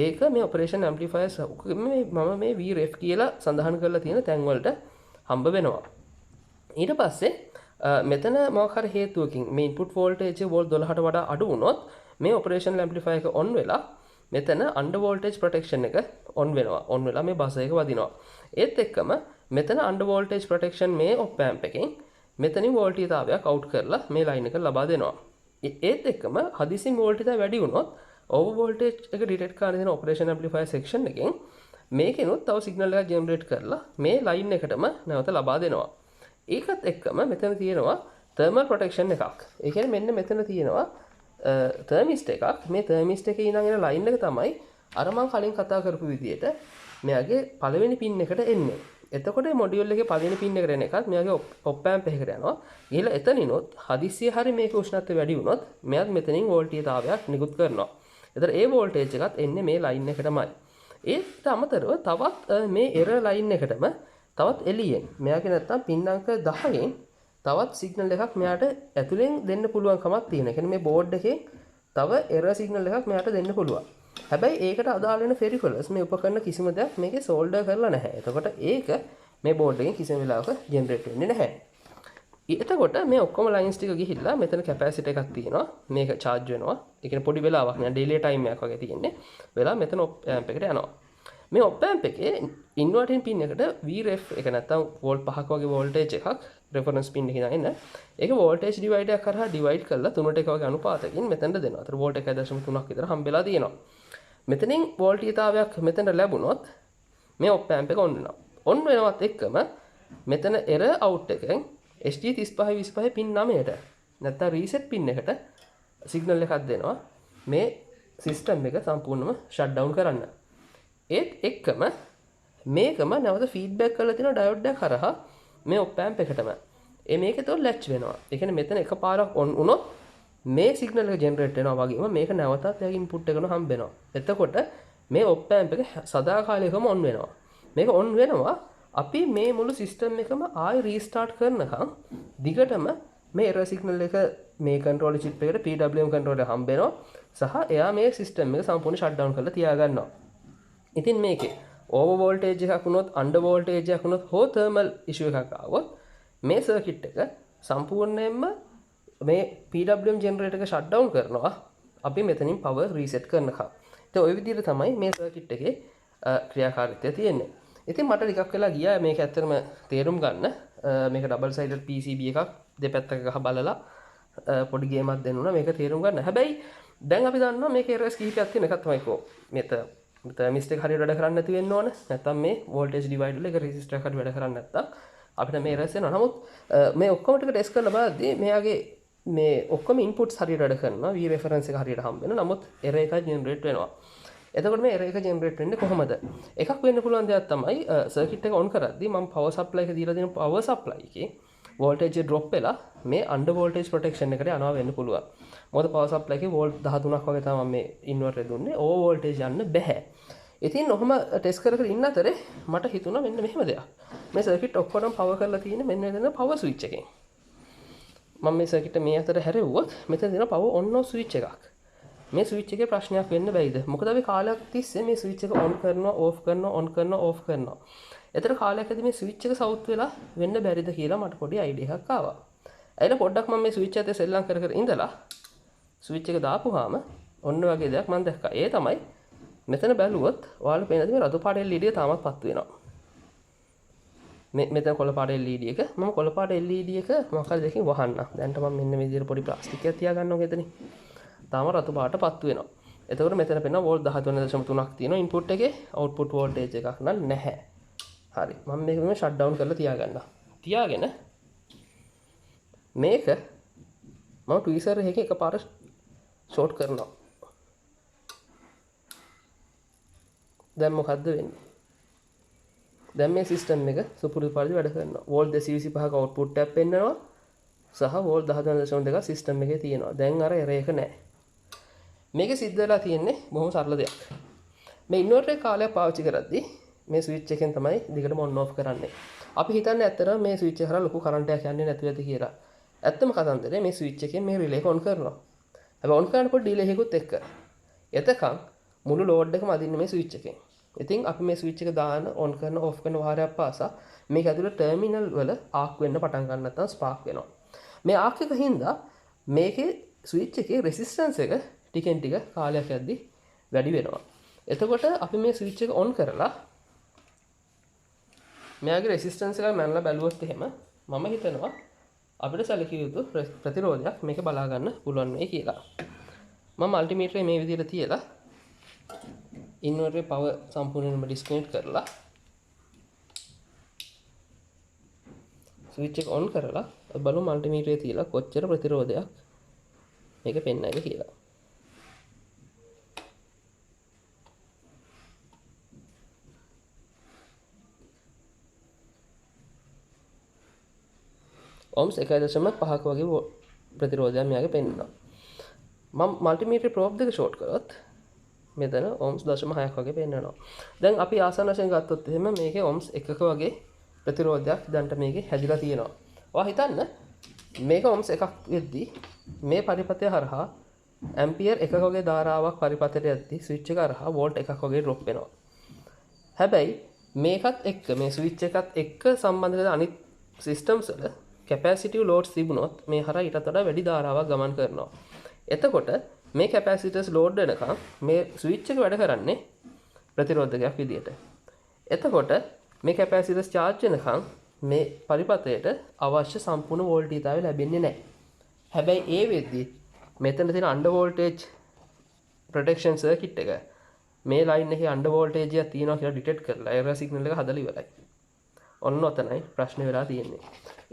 Speaker 1: ඒක මේ ඔපරේෂන් ඇම්ප්ලිෆයර්ස් මම මේ VREF කියලා සඳහන් කරලා තියෙන තැන් වලට හම්බ වෙනවා. ඊට පස්සේ මෙතන මොකක් හරි හේතුවකින් මේ ඉන්පුට් වෝල්ටේජ් වෝල්ට් 12ට වඩා අඩු වුණොත් මේ ඔපරේෂනල් ඇම්ප්ලිෆයර් එක ඔන් වෙලා මෙතන අන්ඩර් වෝල්ටේජ් ප්‍රොටෙක්ෂන් එක ඔන් වෙනවා. ඔන් වෙලා මේ බස් එක වදිනවා. ඒත් එක්කම මෙතන අන්ඩර් වෝල්ටේජ් ප්‍රොටෙක්ෂන් මේ ඔප් ඇම්ප් එකෙන් මෙතනින් වෝල්ටීයතාවයක් අවුට් කරලා මේ ලයින් එක ලබා දෙනවා. ඒත් එක්කම හදිසියෙන් වෝල්ටීයතාවය වැඩි වුණොත් ඕවර් වෝල්ටේජ් එක ඩිටෙක්ට් කරන දෙන ඔපරේෂන් ඇම්ප්ලිෆයර් සෙක්ෂන් එකෙන් මේකෙනුත් තව සිග්නල් එකක් ජෙනරේට් කරලා මේ ලයින් එකටම නැවත ලබා දෙනවා. ඒකත් එක්කම මෙතන තියෙනවා තර්මල් ප්‍රොටෙක්ෂන් එකක්. ඒ කියන්නේ මෙන්න මෙතන තියෙනවා තර්මිස්ට් එකක්. මේ තර්මිස්ට් එකේ ඉඳන් එන ලයින් එක තමයි අර මම කලින් කතා කරපු විදිහට මෙයාගේ පළවෙනි පින් එකට එන්නේ. එතකොට මොඩියුල් එකේ පළවෙනි පින් එකට එන එකත් මෙයාගේ ඔප් ඇම්ප් එකකට යනවා. ගිහලා එතනිනොත් හදිස්සිය හරි මේක උෂ්ණත්වය වැඩි වුණොත් මෙයාත් මෙතනින් වෝල්ටීයතාවයක් නිකුත් කරනවා. එතකොට ඒ වෝල්ටේජ් එකත් එන්නේ මේ ලයින් එකටමයි. ඒත් අමතරව තවත් මේ එරර් ලයින් එකටම තවත් එළියෙන් මෙයාගේ නැත්තම් පින් අංක 10න් තවත් සිග්නල් එකක් මෙයාට ඇතුලෙන් දෙන්න පුළුවන් කමක් තියෙනවා. ඒ කියන්නේ මේ බෝඩ් එකේ තව එරර් සිග්නල් එකක් මෙයාට දෙන්න පුළුවන්. හැබැයි ඒකට අදාළ වෙන ෆෙරිකලස් මේ උපකරණ කිසිම දෙයක් මේකේ සෝල්ඩර් කරලා නැහැ. එතකොට ඒක මේ බෝඩ් එකෙන් කිසිම වෙලාවක ජෙනරේට් වෙන්නේ නැහැ. එතකොට මේ ඔක්කොම ලයින්ස් ටික ගිහිල්ලා මෙතන කැපැසිටර් එකක් තියෙනවා. මේක charge වෙනවා. ඒ කියන්නේ පොඩි වෙලාවක් නෑ ඩිලේ ටයිම් එකක් වගේ තියෙන්නේ. වෙලා මෙතන ඔප් ඇම්ප් එකට යනවා. මේ ඔප් ඇම්ප් එකේ ඉන්වර්ටින් පින් එකට Vref එක නැත්තම් වෝල්ට් 5ක වගේ වෝල්ටේජ් එකක් රෙෆරන්ස් පින් එකකින් එන්න. ඒක වෝල්ටේජ් ඩිවයිඩර් එකක් කරා ඩිවයිඩ් කරලා 3ට 1 වගේ අනුපාතකින් මෙතනට දෙනවා. අතර වෝල්ට් 1.3ක් විතර හම්බෙලා තියෙනවා. මෙතනින් වෝල්ටීයතාවයක් මෙතනට ලැබුණොත් මේ ඔප් ඇම්ප් එක ඔන් වෙනවා. ඔන් වෙනවත් එක්කම මෙතන එරර් අවුට් එකෙන් SG3525 පින් 9ට නැත්තම් රීසෙට් පින් එකට සිග්නල් එකක් දෙනවා මේ සිස්ටම් එක සම්පූර්ණයෙන්ම ෂට් ඩවුන් කරන්න. ඒත් එක්කම මේකම නැවත ෆීඩ්බැක් කරලා තියෙන ඩයෝඩ් එක කරහා මේ ඔප් ඇම්ප් එකටම මේක එතකොට ලැච් වෙනවා. ඒ කියන්නේ මෙතන එකපාරක් ඔන් වුණොත් මේ සිග්නල් එක ජෙනරේට් වෙනවා වගේම මේක නැවතත් එයාගේ ඉන්පුට් එකන හම්බෙනවා. එතකොට මේ ඔප් ඇම්ප් එක සදාකාලිකවම ඔන් වෙනවා. මේක ඔන් වෙනවා අපි මේ මුළු සිස්ටම් එකම ආයෙ රීස්ටාර්ට් කරනකම් දිගටම මේ එරර් සිග්නල් එක මේ කන්ට්‍රෝලර් චිප් එකට PWM කන්ට්‍රෝලර් හම්බෙනවා සහ එයා මේ සිස්ටම් එක සම්පූර්ණ ෂට් ඩවුන් කරලා තියාගන්නවා. ඉතින් මේකේ ඕවර් වෝල්ටේජ් එකක් වුණොත් අන්ඩර් වෝල්ටේජ් එකක් වුණොත් හෝ තර්මල් ඉෂුව එකක් ආවොත් මේ සර්කිට් එක සම්පූර්ණයෙන්ම මේ PWM ජෙනරේටර් එක ෂට් ඩවුන් කරනවා අපි මෙතනින් පවර් රීසෙට් කරනකම්. ඉතින් ওই විදිහට තමයි මේ සර්කිට් එකේ ක්‍රියාකාරීත්වය තියෙන්නේ. ඉතින් මට ටිකක් වෙලා ගියා මේක ඇත්තටම තේරුම් ගන්න. මේක ඩබල් සයිඩඩ් PCB එකක් දෙපැත්තක ගහ බලලා පොඩි ගේමක් දෙන්න උනා මේක තේරුම් ගන්න. හැබැයි දැන් අපි දන්නවා මේකේ එරර්ස් කිහිපයක් තියෙන එකක් තමයි කො. මෙතන මිස්ටේක් හරියට වැඩ කරන්නේ නැති වෙන්න ඕන. නැත්තම් මේ වෝල්ටේජ් ඩිවයිඩර් එක රෙසිස්ටර් එකක් හරියට වැඩ කරන්නේ නැත්තම් අපිට මේ එරර්ස් එනවා. නමුත් මේ ඔක්කොම ටික ටෙස්ට් කරලා බලද්දී මෙයාගේ මේ ඔක්කොම ඉන්පුට්ස් හරියට වැඩ කරනවා. V reference එක හරියට හම්බ වෙනවා. නමුත් එරර් එකක් ජෙනරේට් වෙනවා. එතකොට මේ එරර් එක ජෙනරේට් වෙන්නේ කොහොමද? එකක් වෙන්න පුළුවන් දෙයක් තමයි සර්කිට් එක ඔන් කරද්දී මම පවර් සප්ලයි එක දීලා දෙන පවර් සප්ලයි එකේ වෝල්ටේජ් එක ඩ්‍රොප් වෙලා මේ අන්ඩර් වෝල්ටේජ් ප්‍රොටෙක්ෂන් එකට යනවා වෙන්න පුළුවන්. මොකද පවර් සප්ලයි එකේ වෝල්ට් 13ක් වගේ තමයි මම මේ ඉන්වර්ටර් දුන්නේ. ඕවර් වෝල්ටේජ් යන්න බෑ. ඉතින් ඔහොම ටෙස්ට් කර කර ඉන්න අතරේ මට හිතුණා මෙන්න මෙහෙම දෙයක්. මේ සර්කිට් ඔක්කොම පවර් කරලා තියෙන්නේ මෙන්න මෙතන පවර් ස්විච් එකෙන්. මම මේ සර්කිට් මේ අතර හැරෙව්වොත් මෙතන දෙන පවර් ඔන් ඔෆ් ස්විච් එකක්. මේ ස්විච් එකේ ප්‍රශ්නයක් වෙන්න බැයිද? මොකද අපි කාලයක් තිස්සේ මේ ස්විච් එක ඔන් කරනවා, ඕෆ් කරනවා, ඔන් කරනවා, ඕෆ් කරනවා. එතන කාලයකදී මේ ස්විච් එක සවුත් වෙලා වෙන්න බැරිද කියලා මට පොඩි අයිඩියා එකක් ආවා. ඇයිලා පොඩ්ඩක් මම මේ ස්විච් එකේ සෙල්ලම් කර කර ඉඳලා ස්විච් එක දාපුවාම ඔන්න වගේ දෙයක් මම දැක්කා. ඒ තමයි මෙතන බැලුවොත් ඔයාලට පේනද මේ රතු පාට LED එක තාමත් පත්තු වෙනවා. මෙතන කොළ පාට LED එක මම කොළ පාට LED එක මොකක්ද දෙකකින් වහන්න. දැන්ට මම මෙන්න මේ විදිහට පොඩි ප්ලාස්ටික් එකක් තියාගන්නවා එතනින්. තාම රතු පාට පත්තු වෙනවා. එතකොට මෙතන පේනවා වෝල්ට් 13.3ක් තියෙනවා ඉන්පුට් එකේ අවුට්පුට් වෝල්ටේජ් එකක් නම් නැහැ. හරි. මම මේක මේ ෂට් ඩවුන් කරලා තියාගන්නවා. තියාගෙන මේක මම ට්වීසර් එකේ එකපාර ෂෝට් කරනවා. දැන් මොකද්ද වෙන්නේ? දැන් මේ සිස්ටම් එක සුපුරුදු පරිදි වැඩ කරනවා. වෝල්ට් 225ක අවුට්පුට් එකක් පෙන්නනවා. සහ වෝල්ට් 13.2ක සිස්ටම් එකේ තියෙනවා. දැන් අර එරර් එක නැහැ. මේක සිද්ධ වෙලා තියෙන්නේ බොහොම සරල දෙයක්. මේ ඉන්වර්ටර් එක කාලයක් පාවිච්චි කරද්දී මේ ස්විච් එකෙන් තමයි දිගටම ඔන් ඔෆ් කරන්නේ. අපි හිතන්නේ ඇත්තටම මේ ස්විච් එක හරහා ලොකු කරන්ට් එකක් යන්නේ නැතුව ඇති කියලා. ඇත්තම කතන්දරේ මේ ස්විච් එකෙන් මේ රිලේ එක ඔන් කරනවා. හැබැයි ඔන් කරනකොට ඩිලේ එකකුත් එක්ක. එතකන් මුළු ලෝඩ් එකම අදින්නේ මේ ස්විච් එකෙන්. ඉතින් අපි මේ ස්විච් එක දාන ඔන් කරන ඔෆ් කරන වාරයක් පාසා මේක ඇතුළේ ටර්මිනල් වල ආක් වෙන්න පටන් ගන්න නැත්නම් ස්පාර්ක් වෙනවා. මේ ආක් එක හින්දා මේකේ ස්විච් එකේ රෙසිස්ටන්ස් එක ටිකෙන් ටික කාලයක් යද්දි වැඩි වෙනවා. එතකොට අපි මේ ස්විච් එක ඔන් කරලා මෙයාගේ රෙසිස්ටන්ස් එක මැනලා බැලුවොත් එහෙම මම හිතනවා අපිට සැලකිය යුතු ප්‍රතිරෝධයක් මේක බලා ගන්න පුළුවන් වෙයි කියලා. මම මල්ටිමීටරේ මේ විදිහට තියලා ඉන්වර්ටරේ පවර් සම්පූර්ණයෙන්ම ඩිස්කනෙක්ට් කරලා ස්විච් එක ඔන් කරලා බලමු මල්ටිමීටරේ තියලා කොච්චර ප්‍රතිරෝධයක් මේක පෙන්නයිද කියලා. ohms 1.5ක වගේ ප්‍රතිරෝධයක් මෙයාගේ පෙන්නනවා. මම මල්ටිමීටරේ ප්‍රෝබ් දෙක ෂෝට් කරොත් මෙතන ohms 0.6ක් වගේ පෙන්නනවා. දැන් අපි ආසන්න වශයෙන් ගත්තොත් එහෙම මේකේ ohms 1ක වගේ ප්‍රතිරෝධයක් දැන්ට මේකේ හැදිලා තියෙනවා. ඔයා හිතන්න මේක ohms 1ක් වෙද්දී මේ පරිපථය හරහා ඇම්පියර් 1ක වගේ ධාරාවක් පරිපථයට යද්දී ස්විච් එක හරහා වෝල්ට් 1ක් වගේ ඩ්‍රොප් වෙනවා. හැබැයි මේකත් එක්ක මේ ස්විච් එකත් එක්ක සම්බන්ධ වෙන අනිත් සිස්ටම්ස් වල කැපැසිටිව් ලෝඩ්ස් තිබුණොත් මේ හරහා ඊටත් වඩා වැඩි ධාරාවක් ගමන් කරනවා. එතකොට මේ කැපැසිටර්ස් ලෝඩ් වෙනකම් මේ ස්විච් එක වැඩ කරන්නේ ප්‍රතිරෝධකයක් විදියට. එතකොට මේ කැපැසිටර්ස් charge වෙනකම් මේ පරිපථයට අවශ්‍ය සම්පූර්ණ වෝල්ටීයතාවය ලැබෙන්නේ නැහැ. හැබැයි ඒ වෙද්දී මෙතන තියෙන අන්ඩර් වෝල්ටේජ් ප්‍රොටෙක්ෂන් සර්කිට් එක මේ ලයින් එකේ අන්ඩර් වෝල්ටේජ් එකක් තියෙනවා කියලා ඩිටෙක්ට් කරලා එරර් සිග්නල් එක හදලා ඉවරයි. ඔන්න ඔතනයි ප්‍රශ්නේ වෙලා තියෙන්නේ.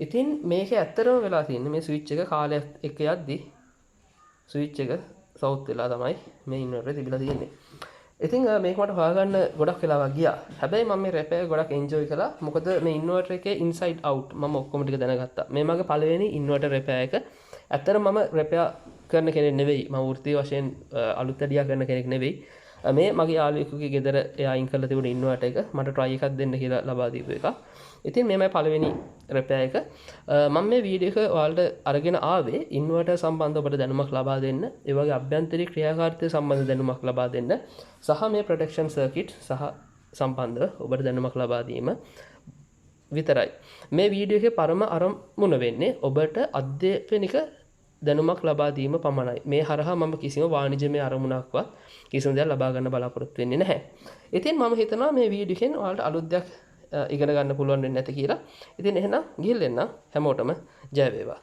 Speaker 1: ඉතින් මේක ඇත්තටම වෙලා තියෙන්නේ මේ ස්විච් එක කාලයක් එක්ක යද්දී ස්විච් එක සවුත් වෙලා තමයි මේ ඉන්වර්ටරේ තිබිලා තියෙන්නේ. ඉතින් මේක මට හොයාගන්න ගොඩක් වෙලාවක් ගියා. හැබැයි මම මේ රෙපෙයාර් ගොඩක් එන්ජොයි කළා. මොකද මේ ඉන්වර්ටර් එකේ ඉන්සයිඩ් අවුට් මම ඔක්කොම ටික දැනගත්තා. මේ මගේ පළවෙනි ඉන්වර්ටර් රෙපෙයාර් එක. ඇත්තටම මම රෙපෙයාර් කරන කෙනෙක් නෙවෙයි. මම වෘත්තීය වශයෙන් අලුත් වැඩියා කරන කෙනෙක් නෙවෙයි. මේ මගේ යාළුවෙකුගේ ගෙදර එයා අයින් කරලා තිබුණ ඉන්වර්ටර් එක මට try එකක් දෙන්න කියලා ලබා දීපු එක. ඉතින් මේ මම පළවෙනි රෙපෙයාර් එක. මම මේ වීඩියෝ එක ඔයාලට අරගෙන ආවේ ඉන්වර්ටර් සම්බන්ධව ඔබට දැනුමක් ලබා දෙන්න, ඒ වගේ අභ්‍යන්තරික ක්‍රියාකාරීත්වය සම්බන්ධ දැනුමක් ලබා දෙන්න, සහ මේ ප්‍රොටෙක්ෂන් සර්කිට් සහ සම්බන්ධව ඔබට දැනුමක් ලබා දීම විතරයි. මේ වීඩියෝ එකේ පරම අරමුණ වෙන්නේ ඔබට අධ්‍යාපනික දැනුමක් ලබා දීම පමණයි. මේ හරහා මම කිසිම වාණිජමය අරමුණක්වත් කිසිම දෙයක් ලබා ගන්න බලාපොරොත්තු වෙන්නේ නැහැ. ඉතින් මම හිතනවා මේ වීඩියෝ එකෙන් ඔයාලට අලුත් දෙයක් ඉගෙන ගන්න පුළුවන් වෙන්නේ නැති කියලා. ඉතින් එහෙනම් ගිහින් එන්න හැමෝටම ජය වේවා.